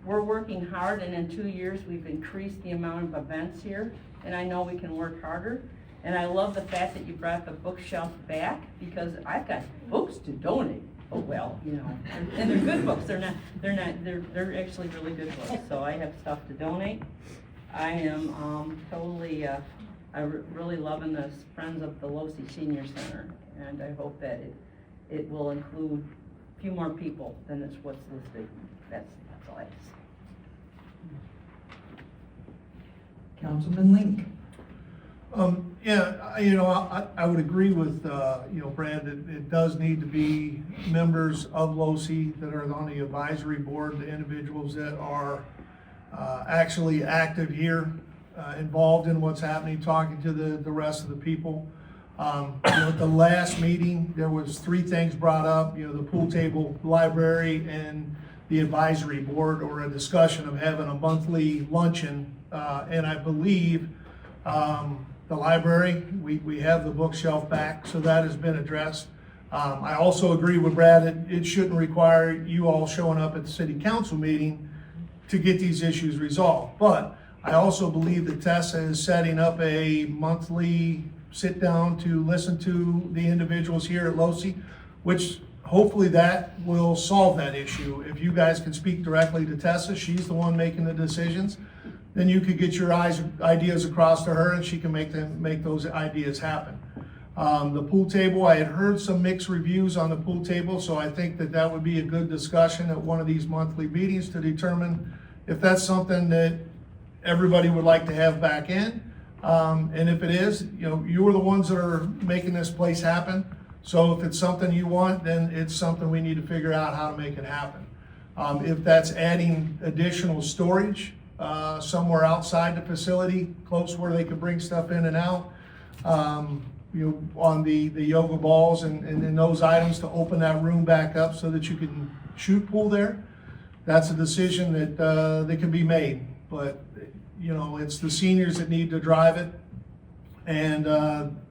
we're working hard, and in 2 years we've increased the amount of events here, and I know we can work harder. And I love the fact that you brought the bookshelf back, because I've got books to donate. Oh, well, and they're good books. They're actually really good books. So I have stuff to donate. I am totally, really loving this Friends of the Losi Senior Center, and I hope that it will include a few more people than what's listed. That's all I have to say. Councilman Link? I would agree with, Brad, that it does need to be members of LOSI that are on the advisory board, the individuals that are actually active here, involved in what's happening, talking to the rest of the people. At the last meeting, there was 3 things brought up, the pool table, library, and the advisory board, or a discussion of having a monthly luncheon, and I believe the library, we have the bookshelf back, so that has been addressed. I also agree with Brad, it shouldn't require you all showing up at the city council meeting to get these issues resolved. But I also believe that Tessa is setting up a monthly sit down to listen to the individuals here at LOSI, which hopefully that will solve that issue. If you guys can speak directly to Tessa, she's the one making the decisions, then you could get your ideas across to her, and she can make those ideas happen. The pool table, I had heard some mixed reviews on the pool table, so I think that would be a good discussion at one of these monthly meetings to determine if that's something that everybody would like to have back in. And if it is, you are the ones that are making this place happen. So if it's something you want, then it's something we need to figure out how to make it happen. If that's adding additional storage, somewhere outside the facility, close where they could bring stuff in and out, on the yoga balls and those items, to open that room back up so that you can shoot pool there. That's a decision that can be made, but it's the seniors that need to drive it, and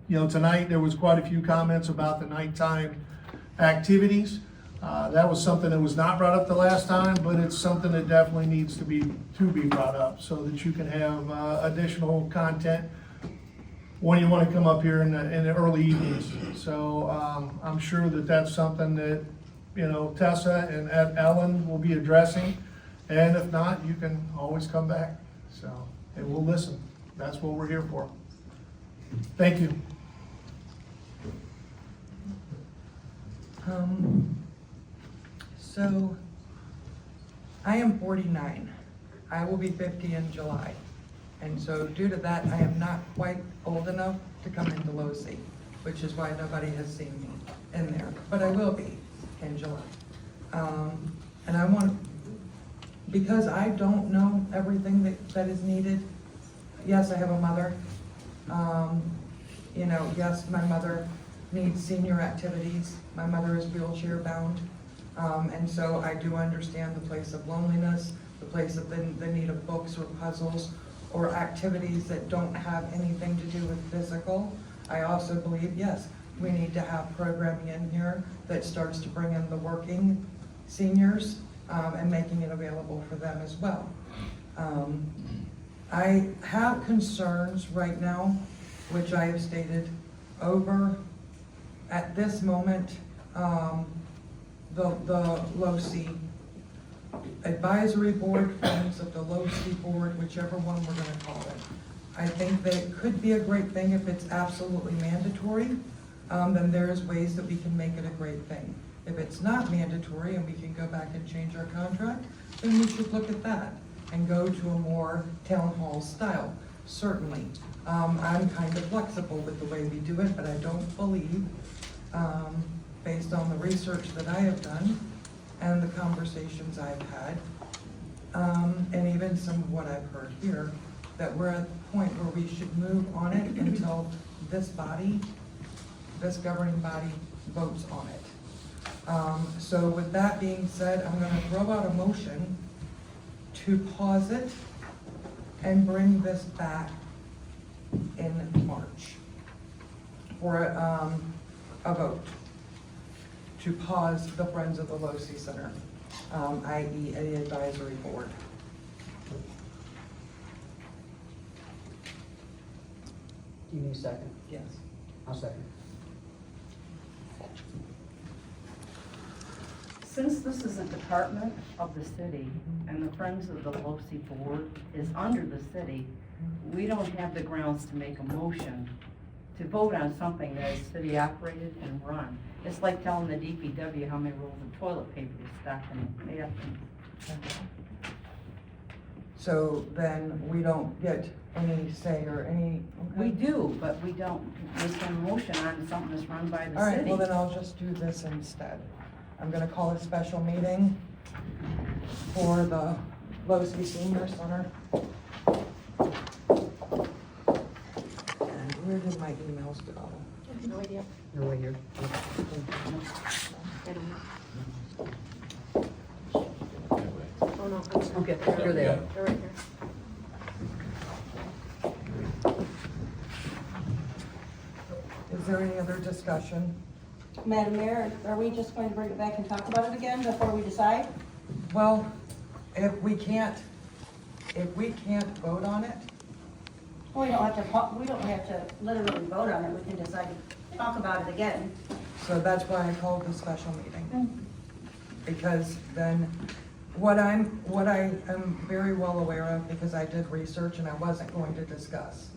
tonight there was quite a few comments about the nighttime activities. That was something that was not brought up the last time, but it's something that definitely needs to be brought up so that you can have additional content when you want to come up here in the early evenings. So I'm sure that that's something that, Tessa and Ellen will be addressing. And if not, you can always come back. So, and we'll listen. That's what we're here for. Thank you. So, I am 49. I will be 50 in July. And so due to that, I am not quite old enough to come into LoC, which is why nobody has seen me in there. But I will be in July. And I want, because I don't know everything that is needed. Yes, I have a mother. Yes, my mother needs senior activities. My mother is wheelchair bound. And so I do understand the place of loneliness, the place of the need of books or puzzles or activities that don't have anything to do with physical. I also believe, yes, we need to have programming in here that starts to bring in the working seniors and making it available for them as well. I have concerns right now, which I have stated over, at this moment, the LoC advisory board, friends of the LoC board, whichever one we're gonna call it. I think that it could be a great thing if it's absolutely mandatory, then there's ways that we can make it a great thing. If it's not mandatory and we can go back and change our contract, then we should look at that and go to a more town hall style, certainly. I'm kind of flexible with the way we do it, but I don't believe, based on the research that I have done and the conversations I've had, and even some of what I've heard here, that we're at the point where we should move on it until this body, this governing body votes on it. So with that being said, I'm gonna throw out a motion to pause it and bring this back in March for a vote to pause the Friends of the LoC Center, i.e. the advisory board. Do you need a second? Yes. I'll second. Since this is a department of the city and the Friends of the LoC Board is under the city, we don't have the grounds to make a motion to vote on something that is city operated and run. It's like telling the DPW how many rolls of toilet paper to stock in the So then we don't get any say or any. We do, but we don't make a motion on something that's run by the All right, city. well then I'll just do this instead. I'm gonna call a special meeting for the LoC Senior Center. And where did my emails go? I have no idea. You're right here. I don't know. Oh, no, I'm sorry. Okay, you're there. They're right here. Is there any other discussion? Madam Mayor, are we just going to bring it back and talk about it again before we decide? Well, if we can't vote on it, We don't have to literally vote on it, we can decide to talk about it again. so that's why I called the special meeting. Because then, what I am very well aware of, because I did research and I wasn't going to discuss,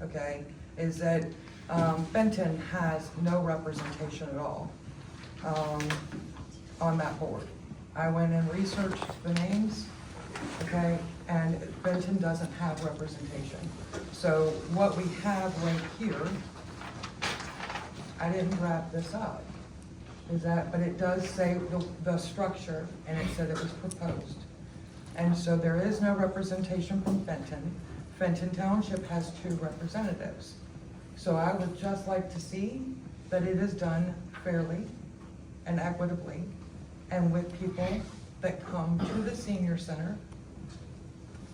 okay, is that Benton has no representation at all on that board. I went and researched the names, okay, and Benton doesn't have representation. So what we have right here, I didn't wrap this up, but it does say the structure, and it said it was proposed. And so there is no representation from Fenton. Fenton Township has 2 representatives. So I would just like to see that it is done fairly and equitably, and with people that come to the senior center,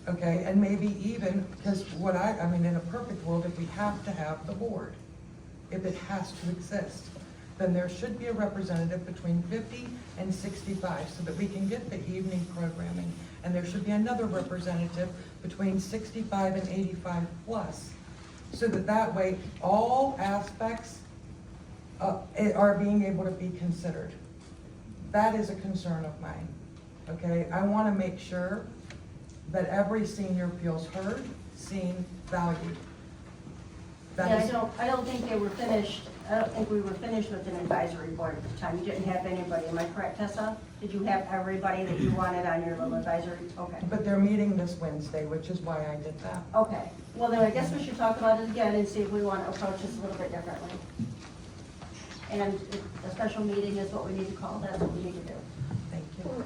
okay, and maybe even, because in a perfect world, if we have to have the board, if it has to exist, then there should be a representative between 50 and 65 so that we can get the evening programming. And there should be another representative between 65 and 85 plus, so that that way all aspects are being able to be considered. That is a concern of mine, okay? I want to make sure that every senior feels heard, seen, valued. That Yeah, is- I don't think they were finished, I don't think we were finished with an advisory board at the time. You didn't have anybody, am I correct, Tessa? Did you have everybody that you wanted on your little advisory? Okay. But they're meeting this Wednesday, which is why I did that. Okay, well then I guess we should talk about it again and see if we want to approach this a little bit differently. And if a special meeting is what we need to call, that's what we need to do. Thank you.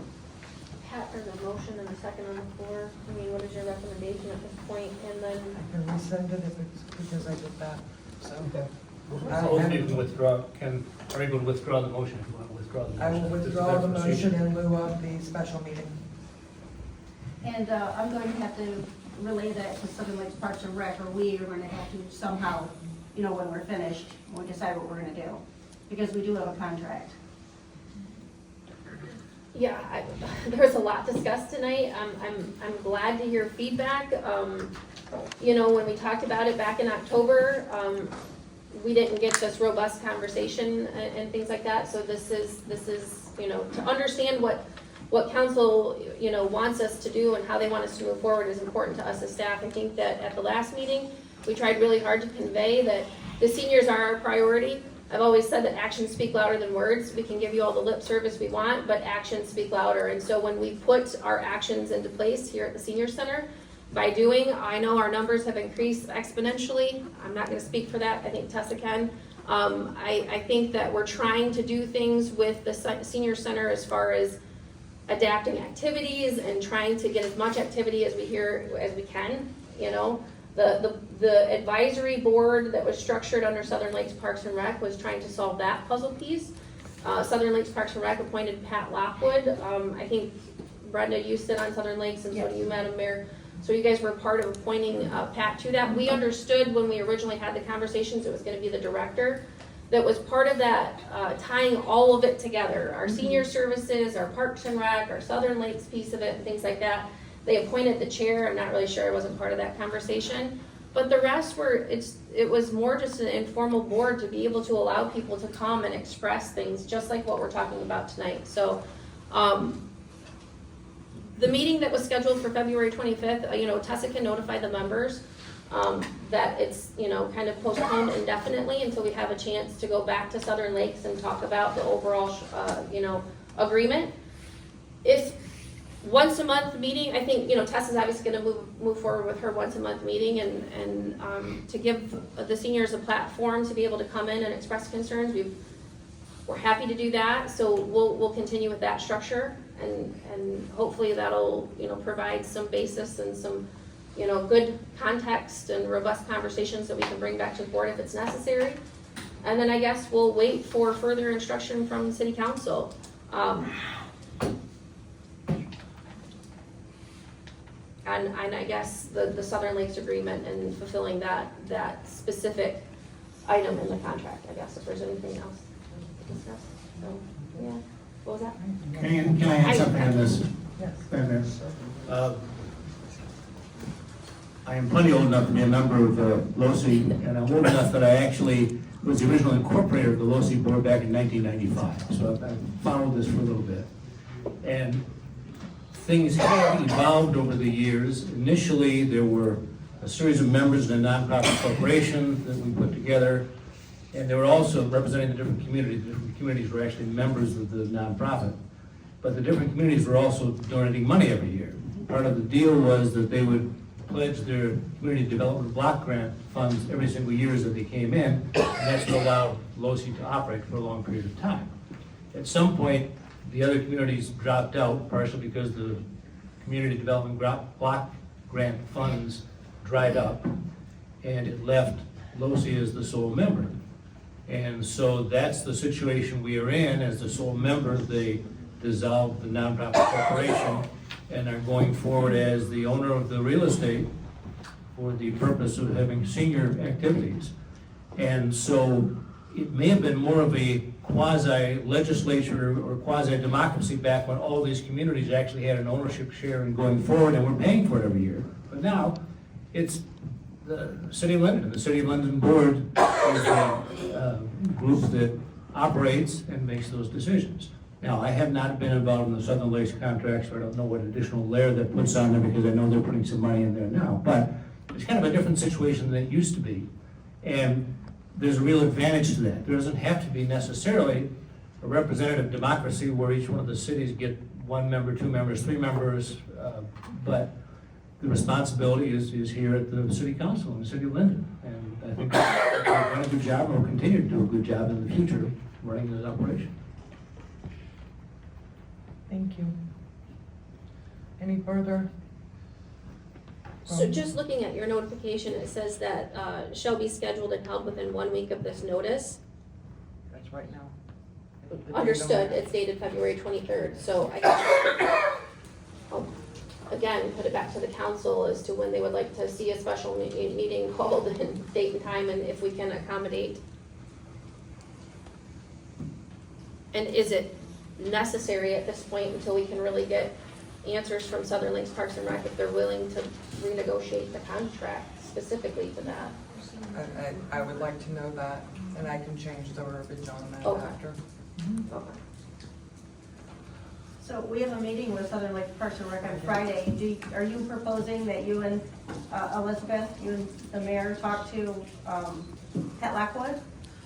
Pat, there's a motion and a second on the floor. I mean, what is your recommendation at this point? And then, I can resend it if it's because I did that, so. So you can withdraw, are able to withdraw the motion if you want to withdraw the motion. I will withdraw the motion in lieu of the special meeting. And I'm going to have to relay that to Southern Lakes Parks and Rec, or we are going to have to somehow, you know, when we're finished, we'll decide what we're going to do. Because we do have a contract. yeah, there was a lot discussed tonight. I'm glad to hear feedback. You know, when we talked about it back in October, we didn't get this robust conversation and things like that. So this is, you know, to understand what council, you know, wants us to do and how they want us to move forward is important to us as staff. I think that at the last meeting, we tried really hard to convey that the seniors are our priority. I've always said that actions speak louder than words. We can give you all the lip service we want, but actions speak louder. And so when we put our actions into place here at the senior center, by doing, I know our numbers have increased exponentially. I'm not gonna speak for that, I think Tessa can. I think that we're trying to do things with the senior center as far as adapting activities and trying to get as much activity as we can, you know. The advisory board that was structured under Southern Lakes Parks and Rec was trying to solve that puzzle piece. Southern Lakes Parks and Rec appointed Pat Lockwood. I think Brenda, you sit on Southern Lakes, and so do you, Madam Mayor. So you guys were part of appointing Pat to that. We understood when we originally had the conversations it was gonna be the director that was part of that, tying all of it together. Our senior services, our Parks and Rec, our Southern Lakes piece of it, and things like that. They appointed the chair. I'm not really sure, I wasn't part of that conversation. But the rest it was more just an informal board to be able to allow people to come and express things, just like what we're talking about tonight. So, the meeting that was scheduled for February 25th, you know, Tessa can notify the members that it's, you know, kind of postponed indefinitely until we have a chance to go back to Southern Lakes and talk about the overall, you know, agreement. If once a month meeting, I think, you know, Tessa's obviously gonna move forward with her once a month meeting and to give the seniors a platform to be able to come in and express concerns. We're happy to do that, so we'll continue with that structure and hopefully that'll, you know, provide some basis and some, you know, good context and robust conversations that we can bring back to the board if it's necessary. And then I guess we'll wait for further instruction from city council. And I guess the Southern Lakes agreement and fulfilling that specific item in the contract, I guess, if there's anything else to discuss. So, yeah, what was that? Can I add something on this? Yes. I am plenty old enough to be a member of LOSI, and I'm old enough that I actually was the original incorporator of the LOSI board back in 1995. So I've followed this for a little bit. And things have evolved over the years. Initially, there were a series of members in a nonprofit corporation that we put together, and they were also representing the different communities. The different communities were actually members of the nonprofit, but the different communities were also donating money every year. Part of the deal was that they would pledge their community development block grant funds every single year as they came in, and that's what allowed LOSI to operate for a long period of time. At some point, the other communities dropped out, partially because the community development block grant funds dried up, and it left LOSI as the sole member. And so that's the situation we are in. As the sole member, they dissolved the nonprofit corporation and are going forward as the owner of the real estate for the purpose of having senior activities. And so it may have been more of a quasi-legislature or quasi-democracy back when all these communities actually had an ownership share in going forward and we're paying for it every year. But now, it's the City of Linden. The City of Linden Board is the group that operates and makes those decisions. Now, I have not been involved in the Southern Lakes contract, so I don't know what additional layer that puts on there because I know they're putting some money in there now. But it's kind of a different situation than it used to be. And there's a real advantage to that. There doesn't have to be necessarily a representative democracy where each one of the cities get 1 member, 2 members, 3 members, but the responsibility is here at the City Council in the City of Linden. And I think they've done a good job and will continue to do a good job in the future running this operation. Thank you. Any further? So just looking at your notification, it says that shall be scheduled and held within 1 week of this notice. That's right now. Understood, it's dated February 23rd, so I guess, again, put it back to the council as to when they would like to see a special meeting called and date and time and if we can accommodate. And is it necessary at this point until we can really get answers from Southern Lakes Parks and Rec if they're willing to renegotiate the contract specifically to that? I would like to know that, and I can change the verbiage on that Okay. after. Okay. So we have a meeting with Southern Lakes Parks and Rec on Friday. Are you proposing that you and Elizabeth, you and the mayor talk to Pat Lockwood,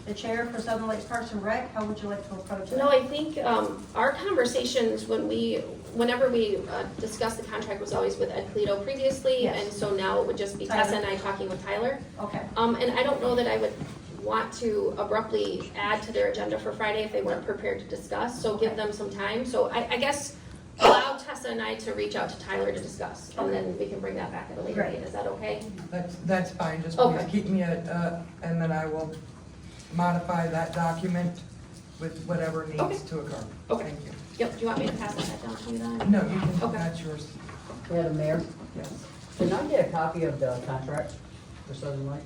the chair for Southern Lakes Parks and Rec? How would you like to approach it? No, I think our conversations whenever we discussed the contract was always with Ed Polito previously, Yes. and so now it would just be Tessa and I talking with Tyler. Okay. And I don't know that I would want to abruptly add to their agenda for Friday if they weren't prepared to discuss, so give them some time. So I guess allow Tessa and I to reach out to Tyler to discuss, and then we can bring that back at a later Great. date. Is that okay? That's fine, just Okay. please keep me and then I will modify that document with whatever Okay. needs to occur. Okay. Thank you. Yep, do you want me to pass that down to you then? No, you can, Okay. that's yours. Madam Mayor, Yes. can I get a copy of the contract for Southern Lakes?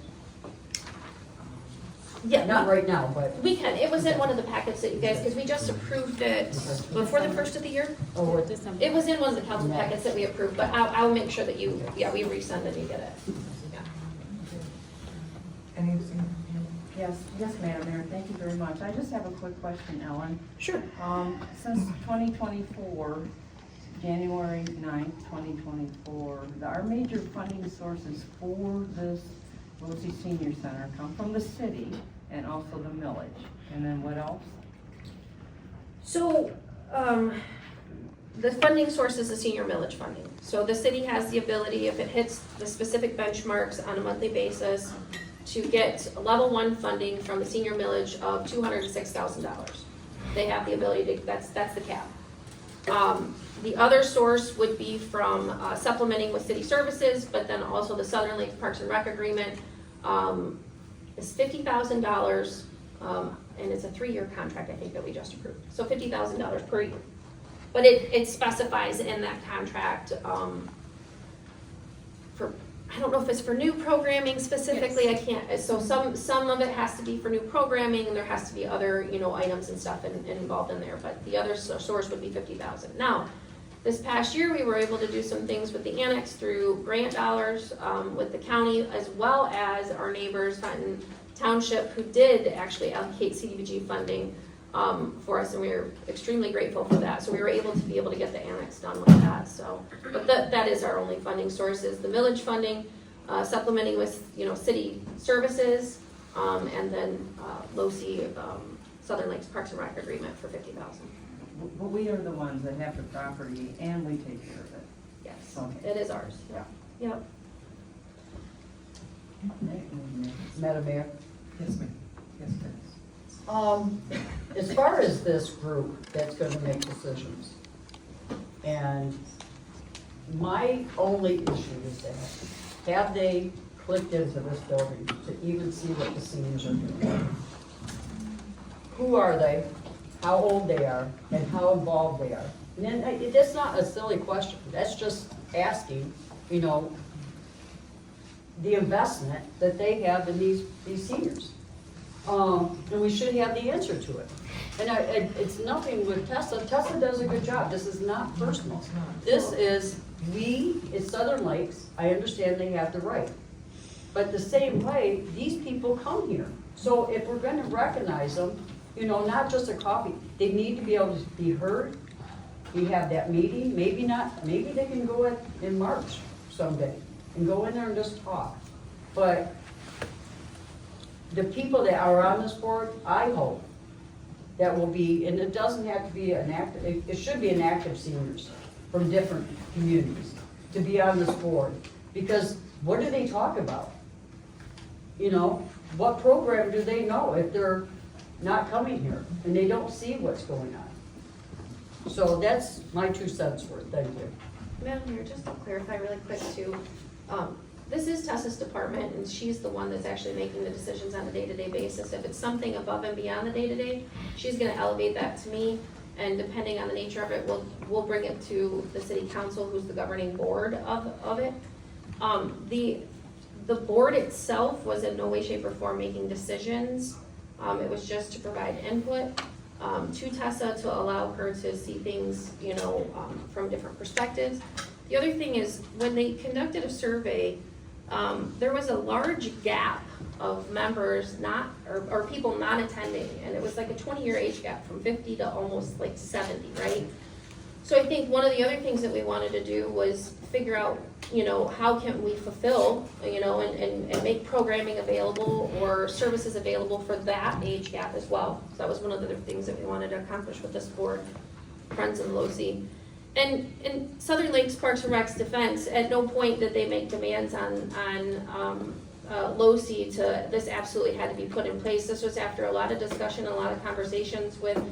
Yeah, Not right now, but. we can. It was in one of the packets that you guys, because we just approved it before the first of the year. Oh, It was in one of the council packets that we approved, but I'll make sure that we resend and you get it. Yeah. Anything? Yes, Madam Mayor, thank you very much. I just have a quick question, Ellen. Sure. Since 2024, January 9th, 2024, our major funding sources for this Rosie Senior Center come from the city and also the millage. And then what else? So, the funding source is the senior millage funding. So the city has the ability, if it hits the specific benchmarks on a monthly basis, to get level 1 funding from the senior millage of $206,000. They have the ability to, that's the cap. The other source would be from supplementing with city services, but then also the Southern Lakes Parks and Rec agreement is $50,000, and it's a 3-year contract, I think, that we just approved. So $50,000 per year. But it specifies in that contract for, I don't know if it's for new programming specifically, Yes. I can't, so some of it has to be for new programming, and there has to be other, items and stuff involved in there, but the other source would be $50,000. Now, this past year, we were able to do some things with the annex through grant dollars, with the county, as well as our neighbors, Fenton Township, who did actually allocate CDBG funding, for us, and we were extremely grateful for that. So we were able to get the annex done with that, so. But that is our only funding source, is the millage funding, supplementing with, city services, and then, LoC, Southern Lakes Parks and Rec agreement for $50,000. But we are the ones that have the property and we take care of it. Yes, Okay. it is ours, yeah. Yep. Madam Mayor? Yes, ma'am. Yes, please. As far as this group that's gonna make decisions, and my only issue is that, have they clicked into this building to even see what the seniors are doing? Who are they, how old they are, and how involved they are? And then, that's not a silly question, that's just asking, the investment that they have in these seniors. And we should have the answer to it. And it's nothing with Tessa. Tessa does a good job. This is not personal. This is, it's Southern Lakes. I understand they have the right. But the same way, these people come here. So if we're gonna recognize them, you know, not just a coffee, they need to be able to be heard. We have that meeting, maybe not, maybe they can go in March someday and go in there and just talk. But the people that are on this board, I hope, that will be, and it doesn't have to be an active, it should be an active seniors from different communities to be on this board. Because what do they talk about? You know, what program do they know if they're not coming here and they don't see what's going on? So that's my 2 cents worth, thank you. Madam Mayor, just to clarify really quick too, this is Tessa's department and she's the one that's actually making the decisions on a day-to-day basis. If it's something above and beyond the day-to-day, she's gonna elevate that to me, and depending on the nature of it, we'll bring it to the city council, who's the governing board of it. The board itself was in no way, shape, or form making decisions. It was just to provide input to Tessa to allow her to see things, you know, from different perspectives. The other thing is, when they conducted a survey, there was a large gap of members or people not attending, and it was like a 20-year age gap from 50 to almost like 70, right? So I think one of the other things that we wanted to do was figure out, you know, how can we fulfill, you know, and make programming available or services available for that age gap as well. So that was one of the other things that we wanted to accomplish with this board, Friends of LoSI. And in Southern Lakes Parks and Rec's defense, at no point did they make demands on LoSI to, this absolutely had to be put in place. This was after a lot of discussion, a lot of conversations with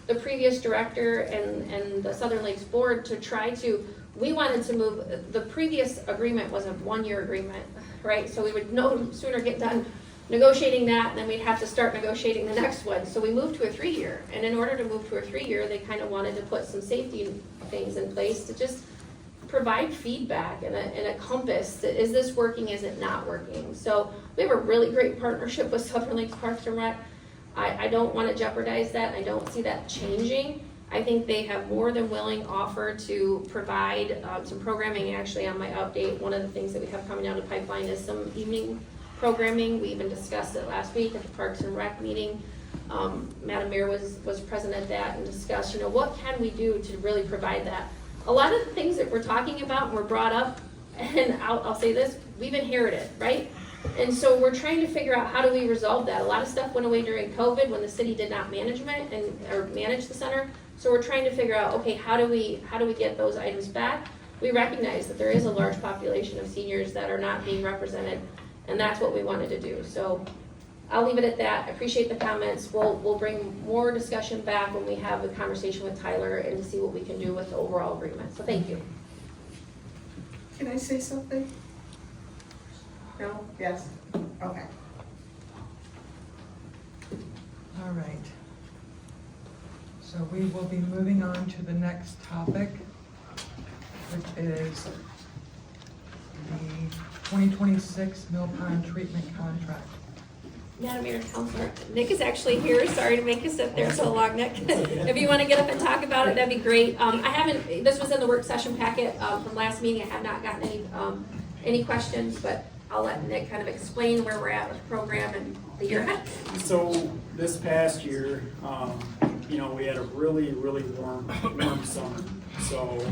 the previous director and the Southern Lakes board to try to, we wanted to move, the previous agreement was a 1-year agreement, right? So we would no sooner get done negotiating that, and then we'd have to start negotiating the next one. So we moved to a 3-year, and in order to move to a 3-year, they kind of wanted to put some safety things in place to just provide feedback and a compass. Is this working? Is it not working? So we have a really great partnership with Southern Lakes Parks and Rec. I don't want to jeopardize that. I don't see that changing. I think they have more than willing offer to provide some programming. Actually, on my update, one of the things that we have coming down the pipeline is some evening programming. We even discussed it last week at the Parks and Rec meeting. Madam Mayor was present at that and discussed, you know, what can we do to really provide that? A lot of the things that we're talking about and were brought up, and I'll say this, we've inherited, right? And so we're trying to figure out how do we resolve that. A lot of stuff went away during COVID when the city did not manage the center. So we're trying to figure out, okay, how do we get those items back? We recognize that there is a large population of seniors that are not being represented, and that's what we wanted to do. So I'll leave it at that. I appreciate the comments. We'll bring more discussion back when we have a conversation with Tyler and to see what we can do with the overall agreement. So thank you. Can I say something? No? Yes? Okay. All right. So we will be moving on to the next topic, which is the 2026 Mill Pond Treatment Contract. Madam Mayor, Councilor, Nick is actually here. Sorry to make you sit there so long, Nick. If you want to get up and talk about it, that'd be great. This was in the work session packet from last meeting. I have not gotten any questions, but I'll let Nick kind of explain where we're at with the program and the year ahead. So this past year, you know, we had a really warm summer. So,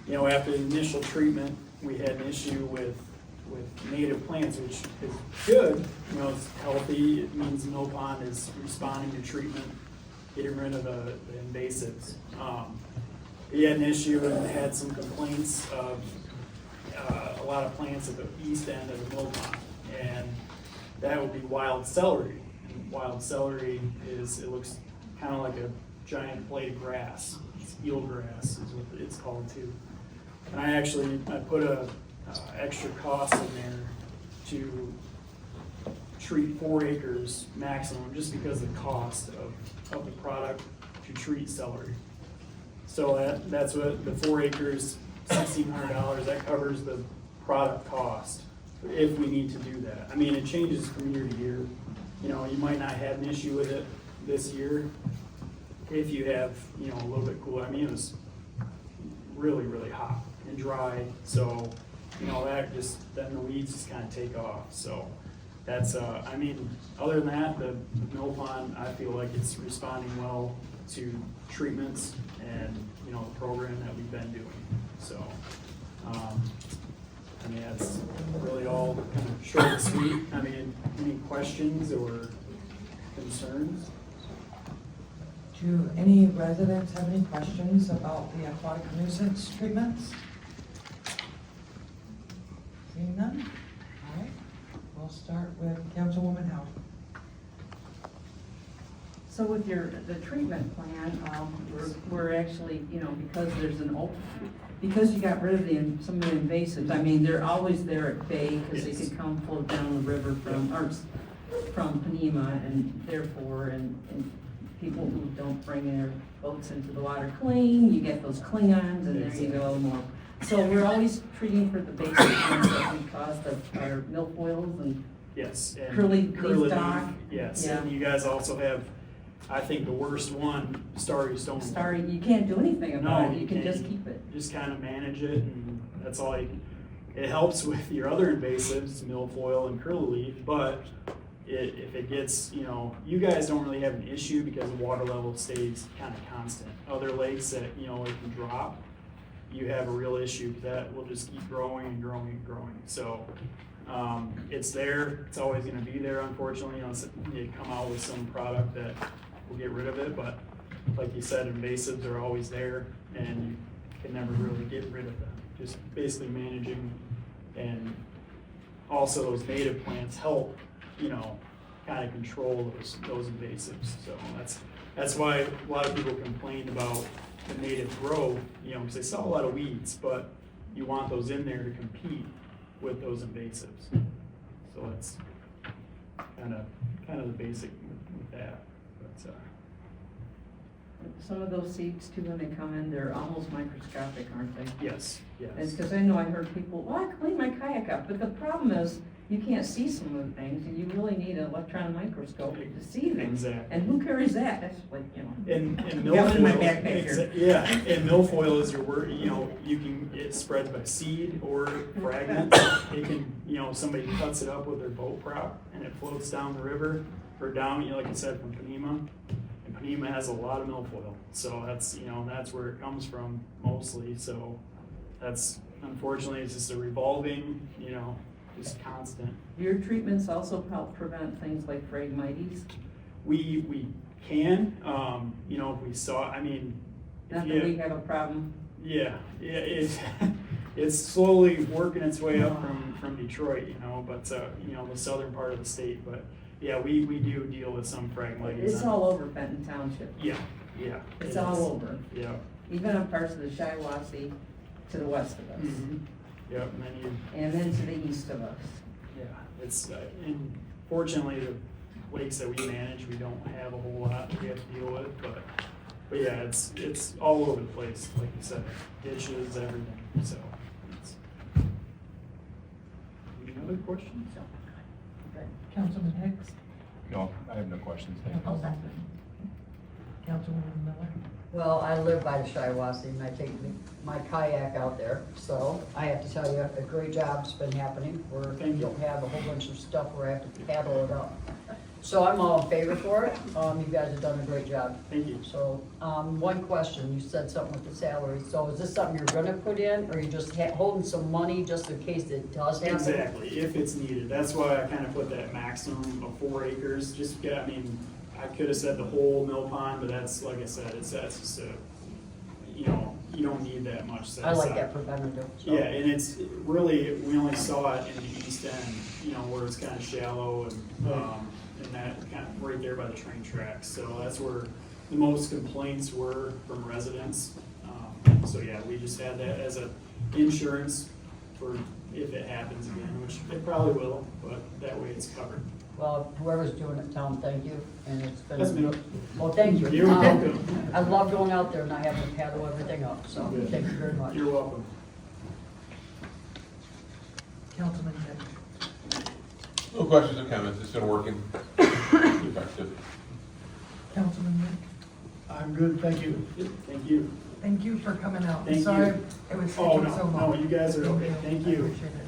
you know, after the initial treatment, we had an issue with native plants, which is good. You know, it's healthy. It means Mill Pond is responding to treatment, getting rid of the invasives. We had an issue and had some complaints of a lot of plants at the east end of the Mill Pond, and that would be wild celery. And wild celery it looks kind of like a giant blade of grass. It's eelgrass is what it's called too. And I put a extra cost in there to treat 4 acres maximum, just because of the cost of the product to treat celery. So that's what the 4 acres, $1,600, that covers the product cost if we need to do that. I mean, it changes from year to year, you know, you might not have an issue with it this year if you have, you know, a little bit cooler. I mean, it was really, really hot and dry, so, you know, that just, then the weeds just kind of take off, so that's, I mean, other than that, the mill pond, I feel like it's responding well to treatments and, you know, the program that we've been doing, so, I mean, that's really all kind of short and sweet. I mean, any questions or concerns? Do any residents have any questions about the aquatic nuisance treatments? Seeing none? All right, we'll start with Councilwoman Howe. So with the treatment plan, we're actually, you know, because there's because you got rid of some of the invasives, I mean, they're always there at bay, because they could come float down the river from Panema, and therefore, and people who don't bring their boats into the water clean, you get those Klingons, and there you go, more. So we're always treating for the basic ones that we caused our milfoils and Yes. And curly leaf dock. Yes, Yeah. and you guys also have, I think, the worst one, starry stone. Starry, you can't do anything about No, it, you can just keep it. Just kind of manage it, and that's all you can. It helps with your other invasives, milfoil and curly leaf, but if it gets, you know, you guys don't really have an issue because the water level stays kind of constant. Other lakes that, you know, it can drop, you have a real issue that will just keep growing and growing and growing. So it's there, it's always going to be there, unfortunately, unless you come out with some product that will get rid of it. But like you said, invasives are always there, and you can never really get rid of them. Just basically managing, and also those native plants help, you know, kind of control those invasives. So that's why a lot of people complained about the native growth, you know, because they saw a lot of weeds, but you want those in there to compete with those invasives. So that's kind of the basic with that. But, Some of those seeds too, when they come in, they're almost microscopic, aren't they? yes, yes. It's because I know I heard people, well, I clean my kayak up, but the problem is, you can't see some of the things, and you really need an electron microscope to see them. Exactly. And who carries that? That's like, you know. And Got one in my milfoil, backpack here. yeah, and milfoil is your word, you know, it spreads by seed or fragments. It can, you know, somebody cuts it up with their boat prop and it floats down the river or down, you know, like I said, from Panema. And Panema has a lot of milfoil, so that's, you know, that's where it comes from mostly. So that's, unfortunately, it's just a revolving, you know, just constant. Your treatments also help prevent things like Phragmites. We can, you know, if we saw, I mean. Not that we have a problem. Yeah, it's slowly working its way up from Detroit, you know, but, you know, the southern part of the state, but yeah, we do deal with some Phragmites. It's all over Benton Township. Yeah. It's all over. Yeah. Even on parts of the Shiawassee to the west of us. Mm-hmm. Yep, and then to the east of us. Yeah, it's, and fortunately, the lakes that we manage, we don't have a whole lot that we have to deal with, but yeah, it's all over the place, like you said, ditches, everything, so. Any other questions? Councilman Hicks? No, I have no questions, thank you. Councilwoman Miller? Well, I live by the Shiawassee and I take my kayak out there, so I have to tell you, a great job's been happening. We don't have a whole bunch of stuff where I have to paddle it up. So I'm all in favor for it. You guys have done a great job. Thank you. So, one question, you said something with the salary. So is this something you're gonna put in, or you just holding some money just in case it does happen? Exactly, if it's needed. That's why I kind of put that maximum of 4 acres, just, I mean, I could have said the whole mill pond, but that's, like I said, that's just a, you know, you don't need that much set I like aside. that preventative. So. Yeah, and it's really, we only saw it in the east end, you know, where it's kind of shallow and that kind of right there by the train tracks. So that's where the most complaints were from residents. So yeah, we just had that as a insurance for if it happens again, which it probably will, but that way it's covered. Well, whoever's doing it, tell them thank you, and it's been. That's me. Well, thank you. You're welcome. I love going out there and not having to paddle everything up, so Good. thank you very much. You're welcome. Councilman Hicks? No questions or comments, it's been working. activity. Councilman Nick? I'm good, thank you. Thank you. Thank you for coming out. Thank Sorry you. it was Oh, taking so no, long. no, you guys are okay. Thank you. I appreciate it.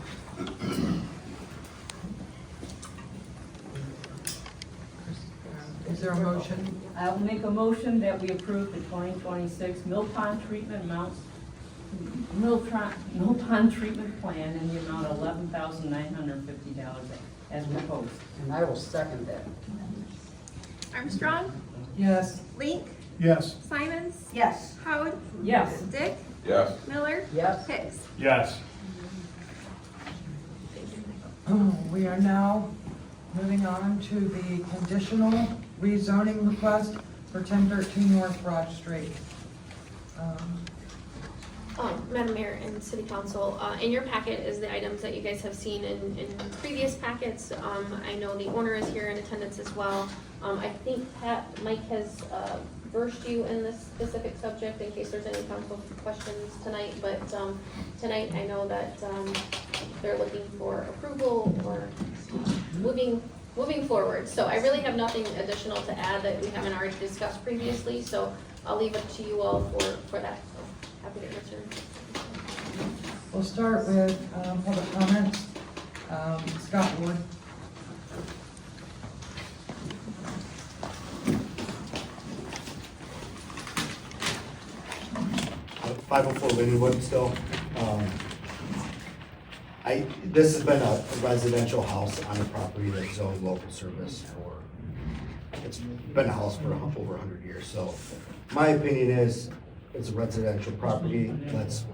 Is there a motion? I'll make a motion that we approve the 2026 mill pond treatment treatment plan in the amount of $11,950 as proposed. And I will second that. Armstrong, Yes. Link, Yes. Simons, Yes. Howard, Yes. Dick, Yes. Miller, Yes. Hicks. Yes. We are now moving on to the conditional rezoning request for 1013 North Broad Street. Madam Mayor and City Council, in your packet is the items that you guys have seen in previous packets. I know the owner is here in attendance as well. I think Mike has versed you in this specific subject in case there's any council questions tonight, but tonight I know that they're looking for approval or moving forward. So I really have nothing additional to add that we haven't already discussed previously, so I'll leave it to you all for that. So happy to answer. We'll start with public comments. Scott Ward. 504 Lindenwood still. This has been a residential house on the property that's zoned local service it's been a house for over 100 years. So my opinion is it's a residential property. Let's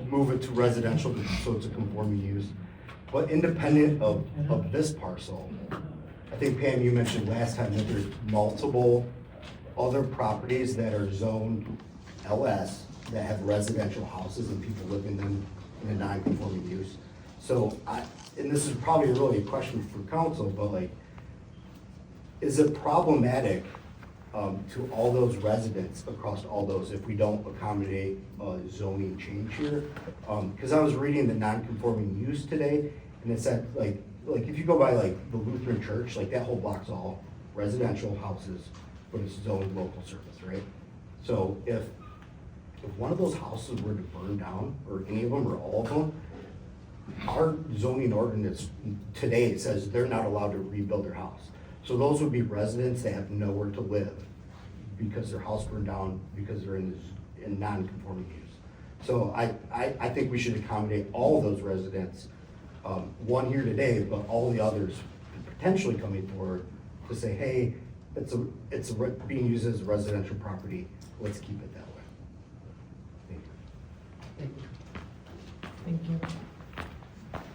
move it to residential so it's a conforming use. But independent of this parcel, I think Pam, you mentioned last time that there's multiple other properties that are zoned LS that have residential houses and people live in them in a non-conforming use. So and this is probably really a question for council, but like, is it problematic to all those residents across all those if we don't accommodate a zoning change here? Because I was reading the non-conforming use today, and it said like if you go by like the Lutheran church, like that whole block's all residential houses, but it's zoned local service, right? So if one of those houses were to burn down, or any of them, or all of them, our zoning ordinance today says they're not allowed to rebuild their house. So those would be residents that have nowhere to live because their house burned down because they're in non-conforming use. So I think we should accommodate all of those residents, one here today, but all the others potentially coming forward to say, hey, it's being used as a residential property, let's keep it that way. Thank you. Thank you.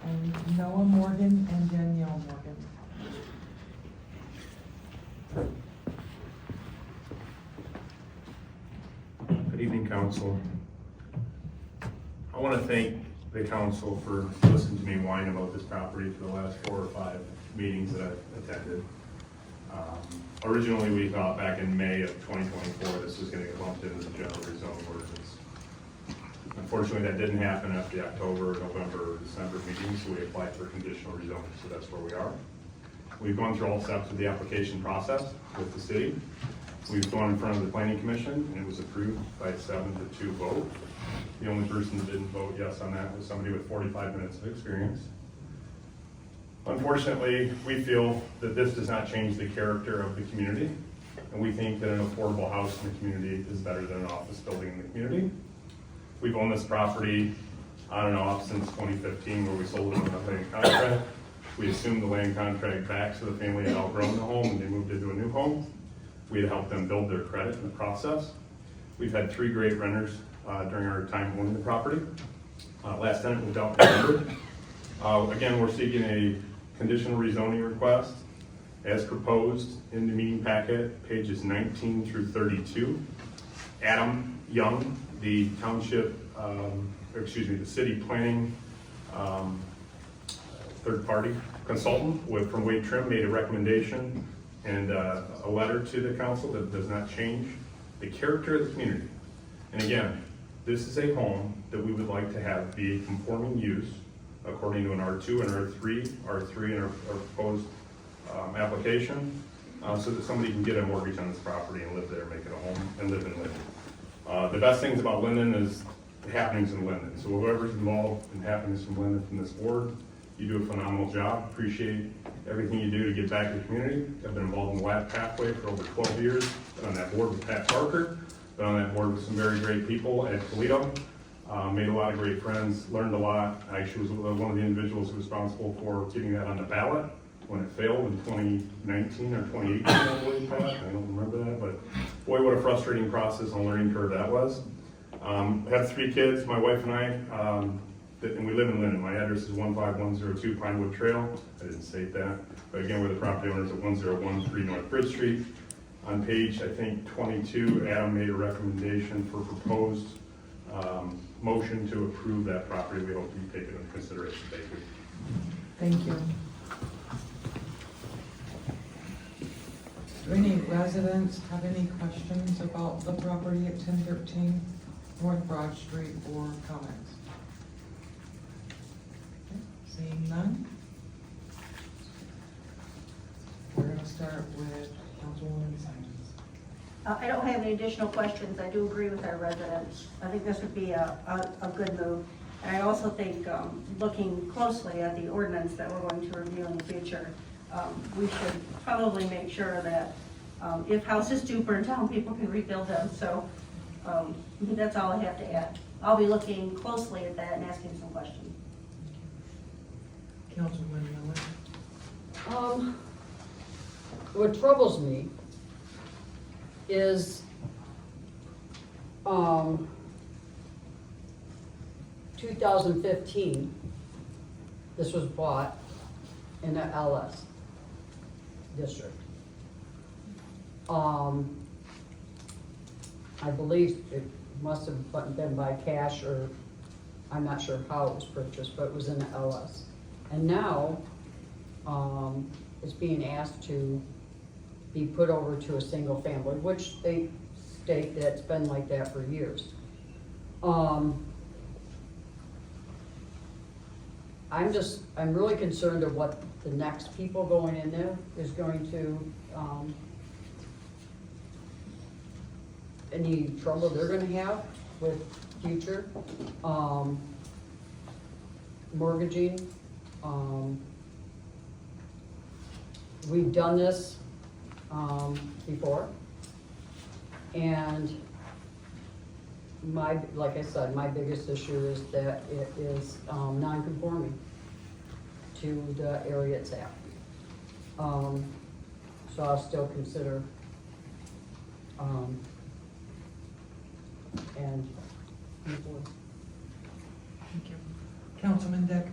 And Noah Morgan and Danielle Morgan. Good evening, council. I want to thank the council for listening to me whine about this property for the last 4 or 5 meetings that I've attended. Originally, we thought back in May of 2024, this was going to get lumped into the general rezone ordinance. Unfortunately, that didn't happen after the October, November, December meetings, so we applied for conditional rezoning, so that's where we are. We've gone through all steps of the application process with the city. We've gone in front of the planning commission, and it was approved by a 7-2 vote. The only person that didn't vote yes on that was somebody with 45 minutes of experience. Unfortunately, we feel that this does not change the character of the community, and we think that an affordable house in the community is better than an office building in the community. We've owned this property on and off since 2015, where we sold it on a land contract. We assumed the land contract back, so the family had outgrown the home and they moved into a new home. We had helped them build their credit in the process. We've had 3 great renters during our time owning the property. Last tenant moved out in November. Again, we're seeking a conditional rezoning request as proposed in the meeting packet, pages 19 through 32. Adam Young, the township, the city planning third-party consultant from Wade Trim, made a recommendation and a letter to the council that does not change the character of the community. And again, this is a home that we would like to have be a conforming use according to an R2 and R3 in our proposed application. so that somebody can get a mortgage on this property and live there, make it a home, and live in Linden. The best things about Linden is the happenings in Linden. So whoever's involved in happenings from Linden from this board, you do a phenomenal job. Appreciate everything you do to give back to the community. I've been involved in the LAP pathway for over 12 years. Been on that board with Pat Parker. Been on that board with some very great people at Toledo. Made a lot of great friends, learned a lot. I actually was one of the individuals responsible for getting that on the ballot when it failed in 2019 or 2018, I believe, Pat. I don't remember that, but boy, what a frustrating process and learning curve that was. I have 3 kids, my wife and I, and we live in Linden. My address is 15102 Pinewood Trail. I didn't state that, but again, we're the property owners at 1013 North Bridge Street. On page, I think, 22, Adam made a recommendation for proposed motion to approve that property. We hope you take it into consideration. Thank you. Thank you. Do any residents have any questions about the property at 1013 North Broad Street or comments? Okay, seeing none. We're going to start with Councilwoman Simons. I don't have any additional questions. I do agree with our residents. I think this would be a good move. And I also think, looking closely at the ordinance that we're going to review in the future, we should probably make sure that if houses do burn down, people can rebuild them. So that's all I have to add. I'll be looking closely at that and asking some questions. Councilwoman Miller. What troubles me is 2015, this was bought in the LS district. I believe it must have been by cash, or I'm not sure how it was purchased, but it was in the LS. And now it's being asked to be put over to a single family, which they state that it's been like that for years. I'm really concerned of what the next people going in there is going to, any trouble they're gonna have with future, mortgaging. We've done this before, and like I said, my biggest issue is that it is non-conforming to the area it's at. So I'll still consider and move forward. Thank you. Councilman Dick.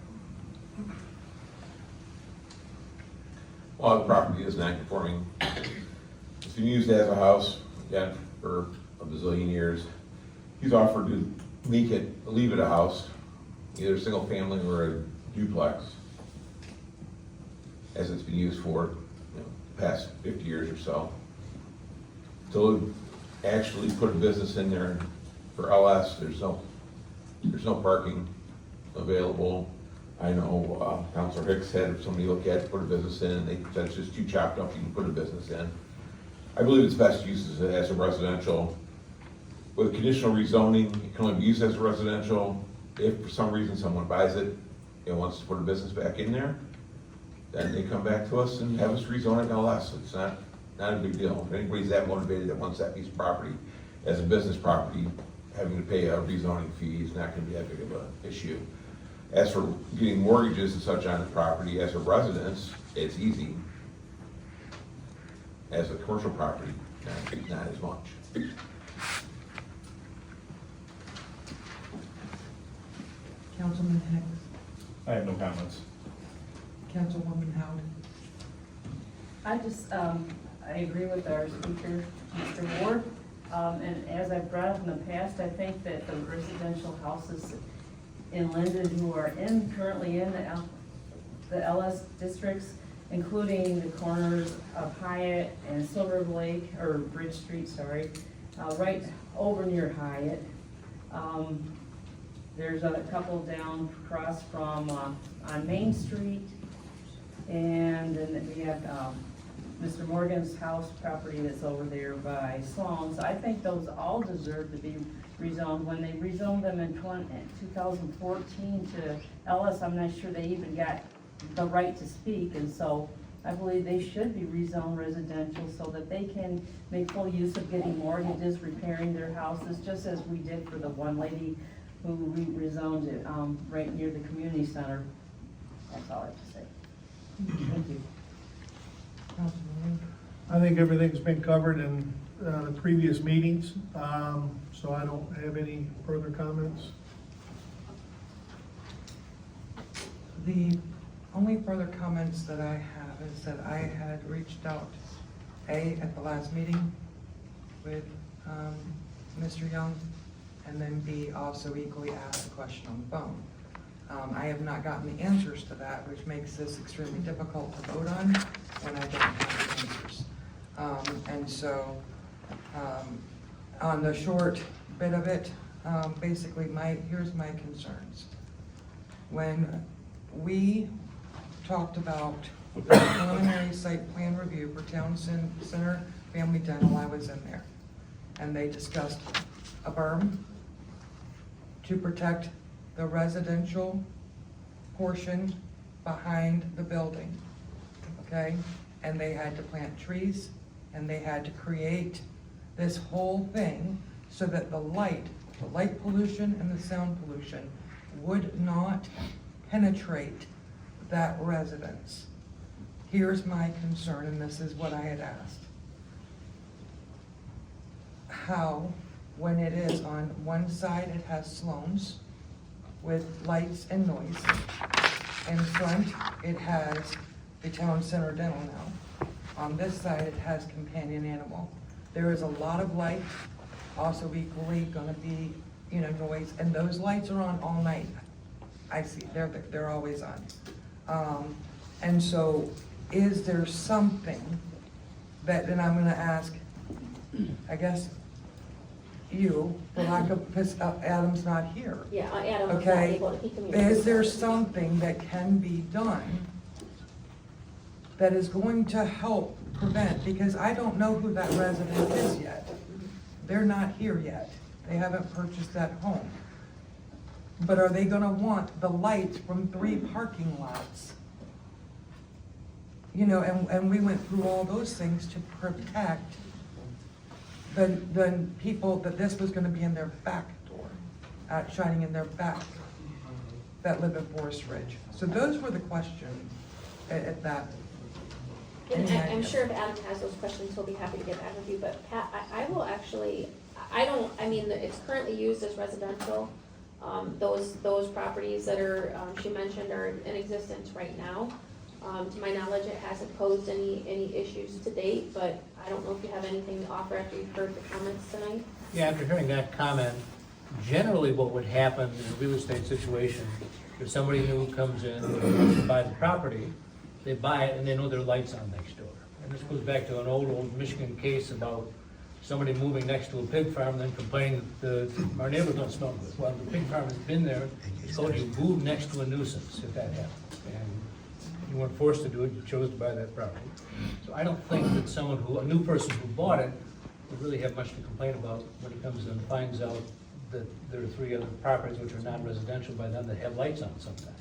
Well, the property is non-conforming. It's been used as a house, again, for a bazillion years. He's offered to leave it a house, either a single family or a duplex, as it's been used for, the past 50 years or so. So actually put a business in there for LS, there's no parking available. I know Councilor Hicks had somebody look at it, put a business in, and they said it's just too chopped up, you can put a business in. I believe its best use is as a residential. With conditional rezoning, it can only be used as a residential. If for some reason someone buys it and wants to put a business back in there, then they come back to us and have us rezone it LS. It's not a big deal. If anybody's that motivated that wants that piece of property as a business property, having to pay a rezoning fee is not gonna be that big of an issue. As for getting mortgages and such on the property, as a residence, it's easy. As a commercial property, not as much. Councilman Hicks. I have no comments. Councilwoman Howard. I just, I agree with our speaker, Mr. Ward. And as I've brought up in the past, I think that the residential houses in Linden who are currently in the LS districts, including the corners of Hyatt and Silver Lake, or Bridge Street, sorry, right over near Hyatt. There's a couple down across from, on Main Street, and then we have Mr. Morgan's house property that's over there by Sloan's, I think those all deserve to be rezoned. When they rezoned them in 2014 to Ellis, I'm not sure they even got the right to speak, and so I believe they should be rezoned residential so that they can make full use of getting mortgages, repairing their houses, just as we did for the one lady who we rezoned it, right near the community center. That's all I have to say. Thank you. I think everything's been covered in the previous meetings, so I don't have any further comments. The only further comments that I have is that I had reached out, A, at the last meeting with Mr. Young, and then B, also equally asked a question on the phone. I have not gotten the answers to that, which makes this extremely difficult to vote on when I don't have the answers. And so, on the short bit of it, basically here's my concerns. When we talked about the preliminary site plan review for Town Center Family Dental, I was in there. And they discussed a berm to protect the residential portion behind the building, okay? And they had to plant trees, and they had to create this whole thing so that the light pollution and the sound pollution would not penetrate that residence. Here's my concern, and this is what I had asked. How, when it is on one side, it has Sloan's with lights and noise. In front, it has the Town Center Dental now. On this side, it has companion animal. There is a lot of light, also equally gonna be, noise, and those lights are on all night. I see, they're always on. And so, is there something that, and I'm gonna ask, I guess, you, for lack of, Adam's not here. Yeah, Adam was not Okay, able to, he communicated. is there something that can be done that is going to help prevent, because I don't know who that resident is yet. They're not here yet. They haven't purchased that home. But are they gonna want the lights from 3 parking lots? And we went through all those things to protect the people, that this was gonna be in their back door, shining in their back, that live in Forest Ridge. So those were the questions at that. And I'm sure if Adam has those questions, he'll be happy to get back with you, but Pat, I will actually, it's currently used as residential. Those properties that are, she mentioned are in existence right now. To my knowledge, it hasn't posed any issues to date, but I don't know if you have anything to offer after you've heard the comments tonight. Yeah, after hearing that comment, generally what would happen in a real estate situation, if somebody new comes in to buy the property, they buy it and they know their light's on next door. And this goes back to an old Michigan case about somebody moving next to a pig farm and then complaining that our neighbors don't smell good. Well, the pig farm has been there, told you move next to a nuisance if that happens. And you weren't forced to do it, you chose to buy that property. So I don't think that a new person who bought it would really have much to complain about when he comes in and finds out that there are 3 other properties which are non-residential by them that have lights on sometimes.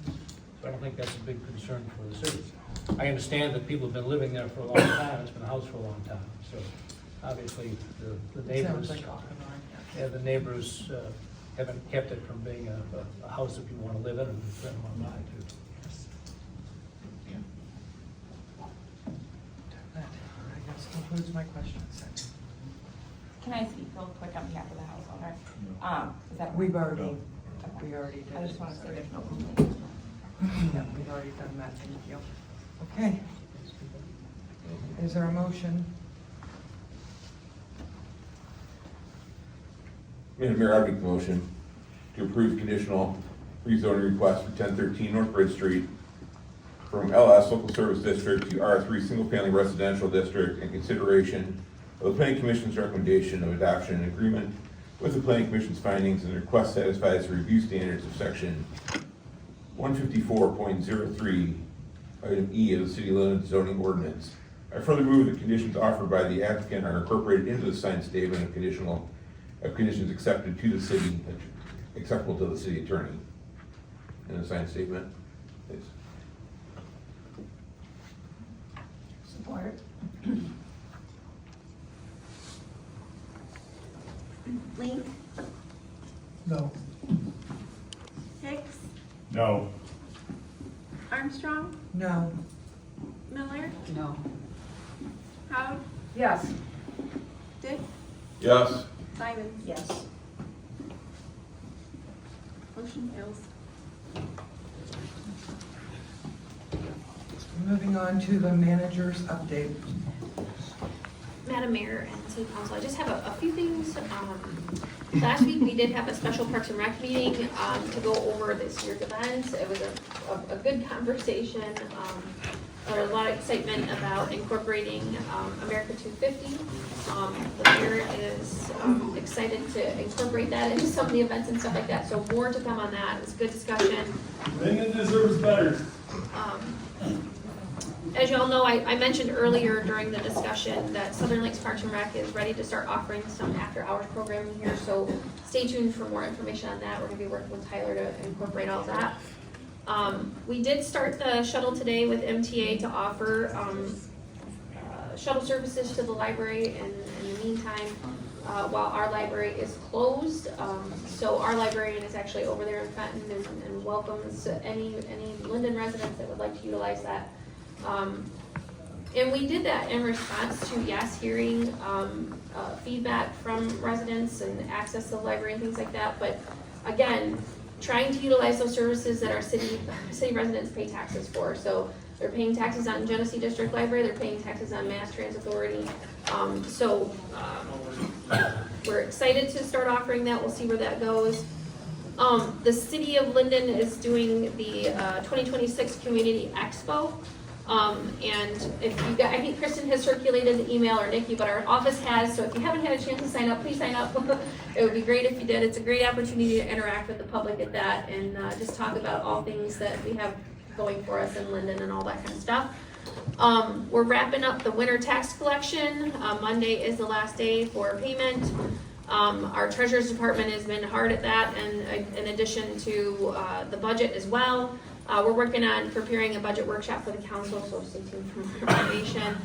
So I don't think that's a big concern for the city. I understand that people have been living there for a long time, it's been a house for a long time, so obviously the neighbors, the neighbors haven't kept it from being a house that people want to live in and want to buy too. I guess concludes my questions. Can I speak real quick on behalf of the house owner? Is that? We already did. I just want to say there's no complaint. Yeah, we've already done that, thank you. Okay. Is there a motion? Madam Mayor, I make the motion to approve conditional rezoning request for 1013 North Bridge Street from LS Local Service District to R3 Single Family Residential District in consideration of the Planning Commission's recommendation of adoption and agreement with the Planning Commission's findings, and the request satisfies the review standards of section 154.03 item E of the City of Linden zoning ordinance. I further move that conditions offered by the applicant are incorporated into the signed statement of conditions accepted to the city, acceptable to the city attorney. In the signed statement, please. Support. Link, No. Hicks, No. Armstrong, No. Miller, No. Howe, Yes. Dick, Yes. Simon. Yes. Motion fails. Moving on to the manager's update. Madam Mayor and City Council, I just have a few things. Last week, we did have a special Parks and Rec meeting to go over this year's events. It was a good conversation. There was a lot of excitement about incorporating America 250. The mayor is excited to incorporate that into some of the events and stuff like that, so more to come on that. It was a good discussion. Linden deserves better. As you all know, I mentioned earlier during the discussion that Southern Lakes Parks and Rec is ready to start offering some after-hours programming here, so stay tuned for more information on that. We're gonna be working with Tyler to incorporate all that. We did start the shuttle today with MTA to offer shuttle services to the library in the meantime, while our library is closed. So our librarian is actually over there in Fenton and welcomes any Linden residents that would like to utilize that. And we did that in response to, yes, hearing feedback from residents and access to the library and things like that. But again, trying to utilize those services that our city residents pay taxes for. So they're paying taxes on Genesee District Library, they're paying taxes on Mass Transit Authority. We're excited to start offering that. We'll see where that goes. The city of Linden is doing the 2026 Community Expo. And if you got, I think Kristen has circulated the email, or Nikki, but our office has, so if you haven't had a chance to sign up, please sign up. It would be great if you did. It's a great opportunity to interact with the public at that and just talk about all things that we have going for us in Linden and all that kind of stuff. We're wrapping up the winter tax collection. Monday is the last day for payment. Our treasurer's department has been hard at that, and in addition to the budget as well. We're working on preparing a budget workshop for the council, so stay tuned for more information.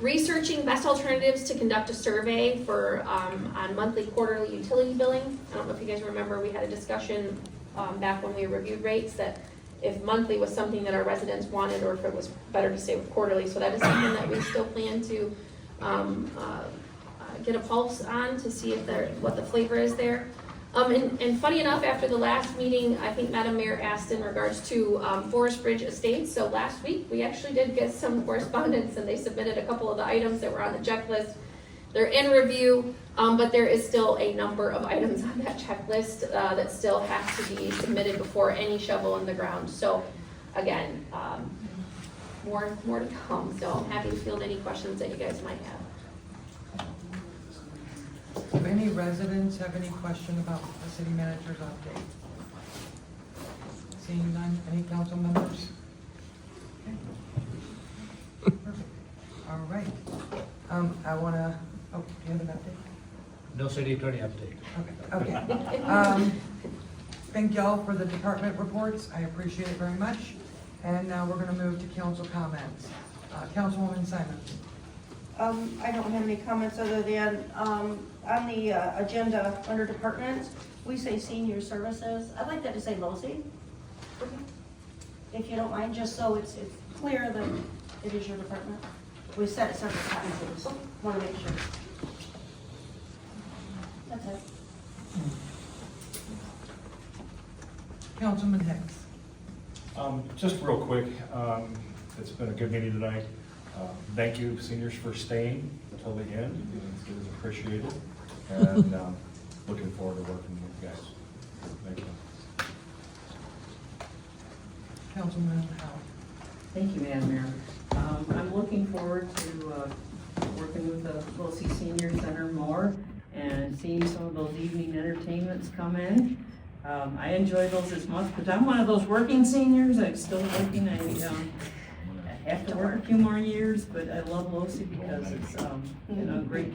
Researching best alternatives to conduct a survey for on monthly, quarterly utility billing. I don't know if you guys remember, we had a discussion back when we reviewed rates that if monthly was something that our residents wanted, or if it was better to stay with quarterly. So that is something that we still plan to get a pulse on to see if what the flavor is there. And funny enough, after the last meeting, I think Madam Mayor asked in regards to Forest Bridge Estates. So last week, we actually did get some correspondence, and they submitted a couple of the items that were on the checklist. They're in review, but there is still a number of items on that checklist that still have to be submitted before any shovel in the ground. So again, more to come. So I'm happy to field any questions that you guys might have. Do any residents have any question about the city manager's update? Seeing none, any council members? Okay. Perfect. All right. I wanna, do you have an update? No city attorney update. Okay. Thank y'all for the department reports. I appreciate it very much. And now we're gonna move to council comments. Councilwoman Simon. I don't have any comments other than, on the agenda under departments, we say senior services. I'd like that to say LOSI, if you don't mind, just so it's clear that it is your department. We said it several times, I just want to make sure. That's it. Councilman Hicks. Just real quick, it's been a good meeting tonight. Thank you, seniors, for staying until the end. It is appreciated, and looking forward to working with you guys. Thank you. Councilman Howe. Thank you, Madam Mayor. I'm looking forward to working with the LOSI Senior Center more and seeing some of those evening entertainments come in. I enjoy those as much, but I'm one of those working seniors. I'm still working. have to work a few more years, but I love LoSI because it's, you know, great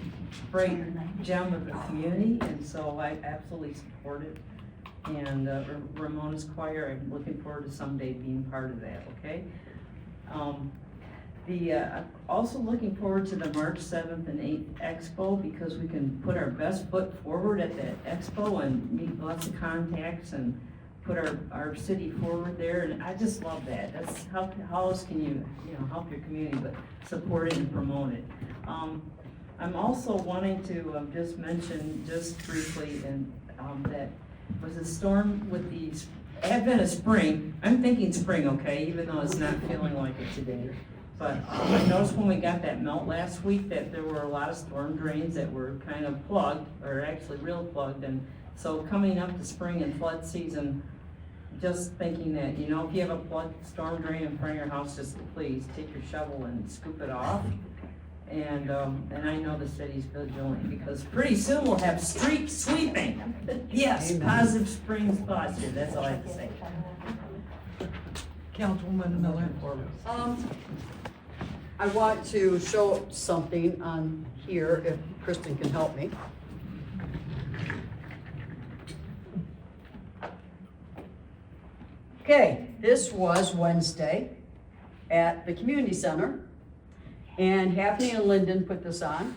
gem of the community, and so I absolutely support it. And Ramona's Choir, I'm looking forward to someday being part of that, okay? Also looking forward to the March 7th and 8th Expo, because we can put our best foot forward at that expo and meet lots of contacts and put our city forward there, and I just love that. That's how else can you know, help your community but support it and promote it. I'm also wanting to just mention just briefly that was a storm with the advent of spring. I'm thinking spring, okay, even though it's not feeling like it today. But I noticed when we got that melt last week that there were a lot of storm drains that were kind of plugged, or actually real plugged. And so coming up to spring and flood season, just thinking that, you know, if you have a plugged storm drain in front of your house, just please take your shovel and scoop it off. And I know the city's vigilant, because pretty soon we'll have street sweeping. Yes, positive spring thoughts here, that's all I have to say. Councilwoman Miller. I want to show something on here, if Kristen can help me. Okay, this was Wednesday at the community center, and Happening in Linden put this on,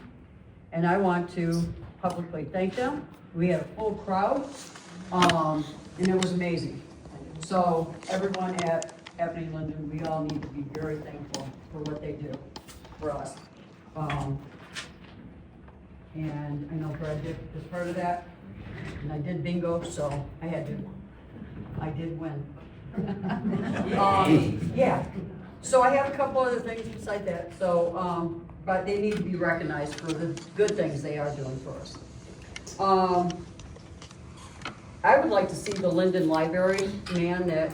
and I want to publicly thank them. We had a full crowd, and it was amazing. So everyone at Happening in Linden, we all need to be very thankful for what they do for us. And I know Brad Dick was part of that, and I did bingo, so I did win. Yeah, so I have a couple other things beside that, so, but they need to be recognized for the good things they are doing for us. I would like to see the Linden Library man that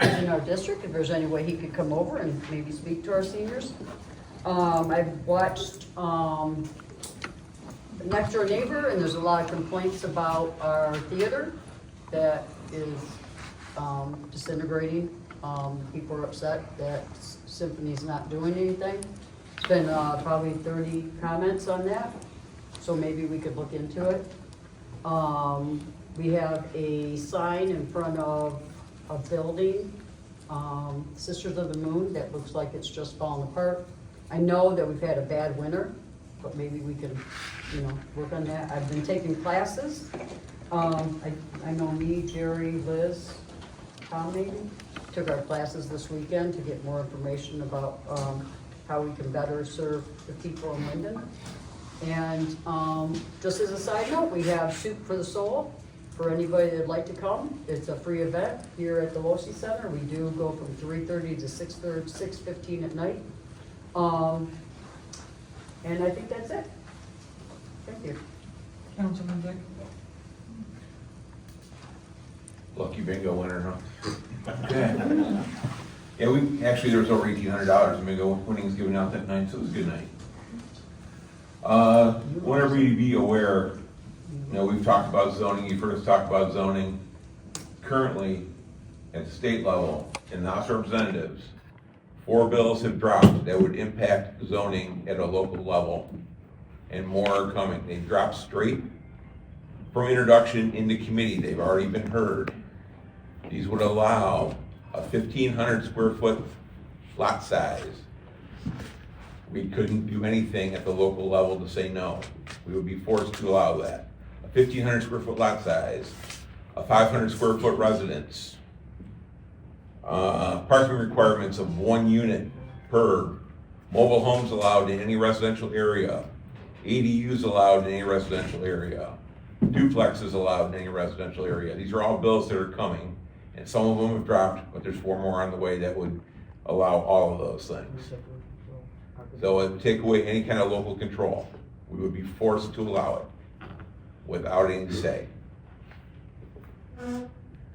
is in our district, if there's any way he could come over and maybe speak to our seniors. I've watched Next Door Neighbor, and there's a lot of complaints about our theater that is disintegrating. People are upset that Symphony's not doing anything. It's been probably 30 comments on that, so maybe we could look into it. We have a sign in front of a building, Sisters of the Moon, that looks like it's just falling apart. I know that we've had a bad winter, but maybe we can, you know, work on that. I've been taking classes. I know me, Jerry, Liz, Tom maybe, took our classes this weekend to get more information about how we can better serve the people in Linden. And just as a side note, we have Soup for the Soul for anybody that'd like to come. It's a free event here at the LoSI Center. We do go from 3:30 to 6:15 at night. And I think that's it. Thank you. Councilman Dick. Lucky bingo winner, huh? Yeah, there was over $1,800 in bingo winnings given out that night, so it was a good night. Want everybody to be aware, you know, we've talked about zoning, you've heard us talk about zoning. Currently, at the state level, in the House of Representatives, 4 bills have dropped that would impact zoning at a local level, and more are coming. They dropped straight from introduction into committee. They've already been heard. These would allow a 1,500 square foot lot size. We couldn't do anything at the local level to say no. We would be forced to allow that. A 1,500 square foot lot size, a 500 square foot residence, parking requirements of 1 unit per, mobile homes allowed in any residential area, ADUs allowed in any residential area, duplexes allowed in any residential area. These are all bills that are coming, and some of them have dropped, but there's 4 more on the way that would allow all of those things. So it would take away any kind of local control. We would be forced to allow it without any say.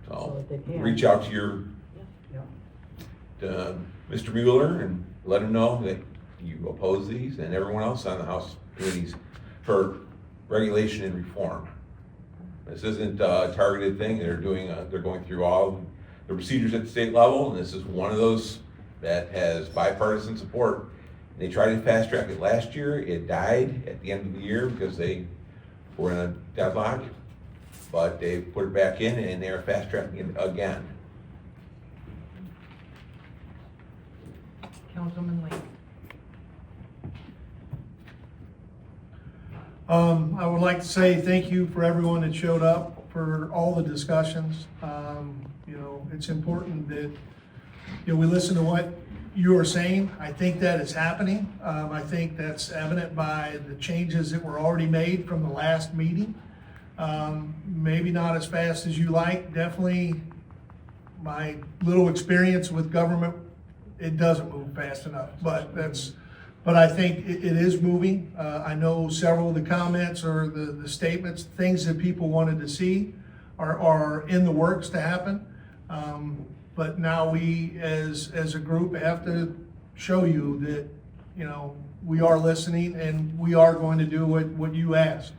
So reach out to Mr. Mueller and let him know that you oppose these, and everyone else on the House committees, for regulation and reform. This isn't a targeted thing. They're going through all the procedures at the state level, and this is one of those that has bipartisan support. They tried to fast track it last year. It died at the end of the year because they were in a deadlock. But they put it back in and they're fast tracking it again. Councilman Lee. I would like to say thank you for everyone that showed up for all the discussions. You know, it's important that, you know, we listen to what you are saying. I think that is happening. I think that's evident by the changes that were already made from the last meeting. Maybe not as fast as you like. Definitely my little experience with government, it doesn't move fast enough, but I think it is moving. I know several of the comments or the statements, things that people wanted to see are in the works to happen. But now we, as a group, have to show you that, you know, we are listening and we are going to do what you asked.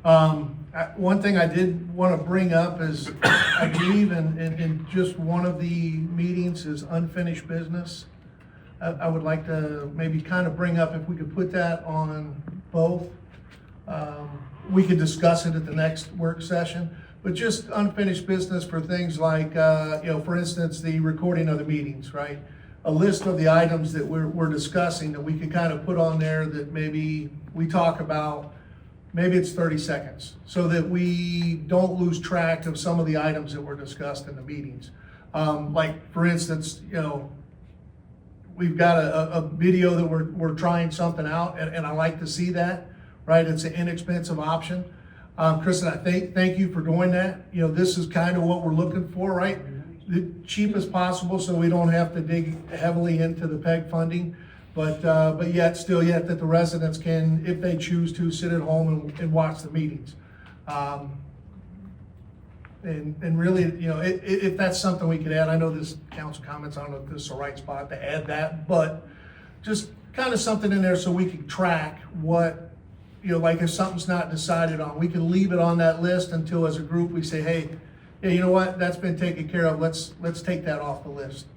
One thing I did want to bring up is, I believe in just one of the meetings is unfinished business. I would like to maybe kind of bring up if we could put that on both. We could discuss it at the next work session, but just unfinished business for things like, you know, for instance, the recording of the meetings, right? A list of the items that we're discussing that we could kind of put on there that maybe we talk about, maybe it's 30 seconds, so that we don't lose track of some of the items that were discussed in the meetings. Like, for instance, you know, we've got a video that we're trying something out, and I like to see that, right? It's an inexpensive option. Kristen, I thank you for doing that. You know, this is kind of what we're looking for, right? The cheapest possible, so we don't have to dig heavily into the PEG funding, but yet that the residents can, if they choose to, sit at home and watch the meetings. And really, you know, if that's something we could add, I know this council comments, I don't know if this is the right spot to add that, but just kind of something in there so we can track what, you know, like if something's not decided on, we can leave it on that list until as a group we say, hey, yeah, you know what, that's been taken care of, let's take that off the list.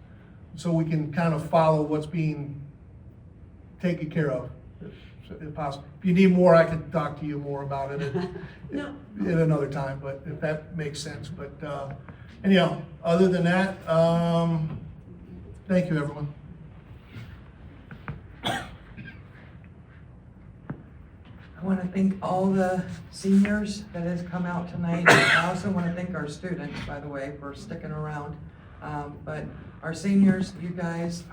So we can kind of follow what's being taken care of, if possible. If you need more, I could talk to you more about it at another time, but if that makes sense. But anyhow, other than that, thank you, everyone. I want to thank all the seniors that has come out tonight. I also want to thank our students, by the way, for sticking around. But our seniors, you guys,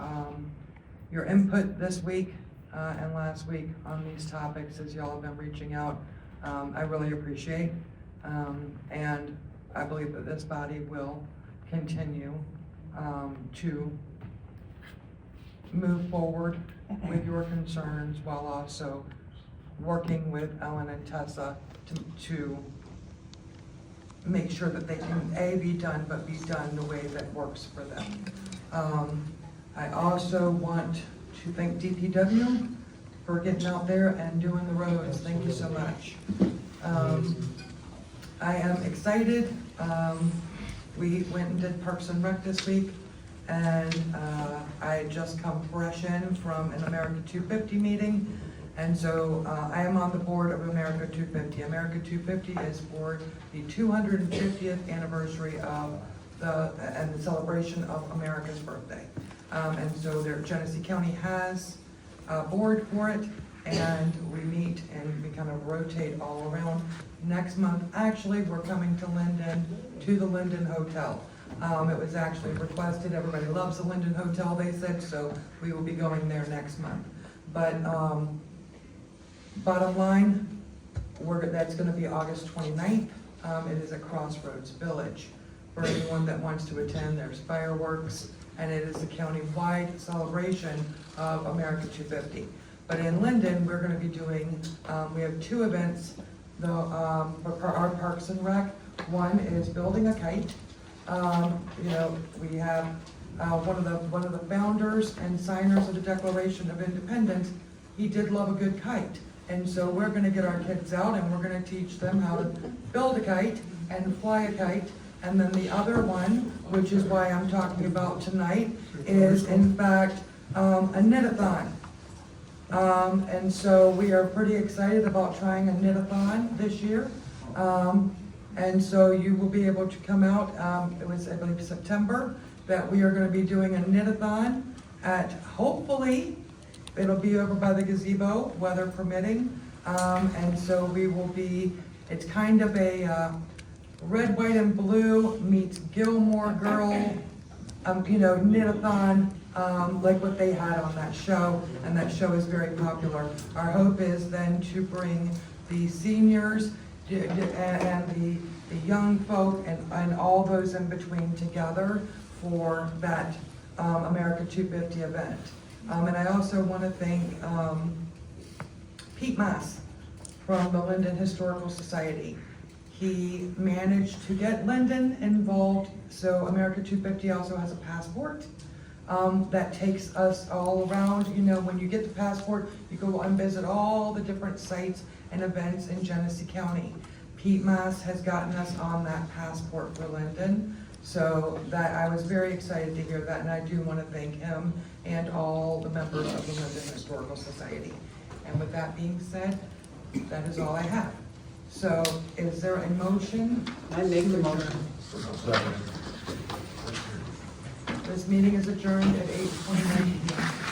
your input this week and last week on these topics, as y'all have been reaching out, I really appreciate. And I believe that this body will continue to move forward with your concerns while also working with Ellen and Tessa to make sure that they can be done, but be done the way that works for them. I also want to thank DPW for getting out there and doing the roads. Thank you so much. I am excited. We went and did Parks and Rec this week, and I had just come fresh in from an America 250 meeting. And so I am on the board of America 250. America 250 is for the 250th anniversary of the celebration of America's birthday. And so Genesee County has a board for it, and we meet and we kind of rotate all around. Next month, actually, we're coming to Linden, to the Linden Hotel. It was actually requested. Everybody loves the Linden Hotel, they said, so we will be going there next month. But bottom line, that's going to be August 29th. It is at Crossroads Village. For anyone that wants to attend, there's fireworks, and it is a county-wide celebration of America 250. But in Linden, we're going to be doing, we have two events for our Parks and Rec. One is building a kite. You know, we have one of the founders and signers of the Declaration of Independence. He did love a good kite. And so we're going to get our kids out and we're going to teach them how to build a kite and fly a kite And then the other one, which is why I'm talking about tonight, is in fact a knit-a-thon. And so we are pretty excited about trying a knit-a-thon this year. And so you will be able to come out, it was, I believe, September, that we are gonna be doing a knit-a-thon at, hopefully, it'll be over by the gazebo, weather permitting. And so we will be, it's kind of a red, white, and blue meets Gilmore Girl, knit-a-thon, like what they had on that show, and that show is very popular. Our hope is then to bring the seniors and the young folk and all those in between together for that America 250 event. And I also want to thank Pete Maas from the Linden Historical Society. He managed to get Linden involved, so America 250 also has a passport that takes us all around. You know, when you get the passport, you go and visit all the different sites and events in Genesee County. Pete Maas has gotten us on that passport for Linden, so that I was very excited to hear that, and I do want to thank him and all the members of the Linden Historical Society. And with that being said, that is all I have. So is there a motion? I make the motion. This meeting is adjourned at 8:29 p.m.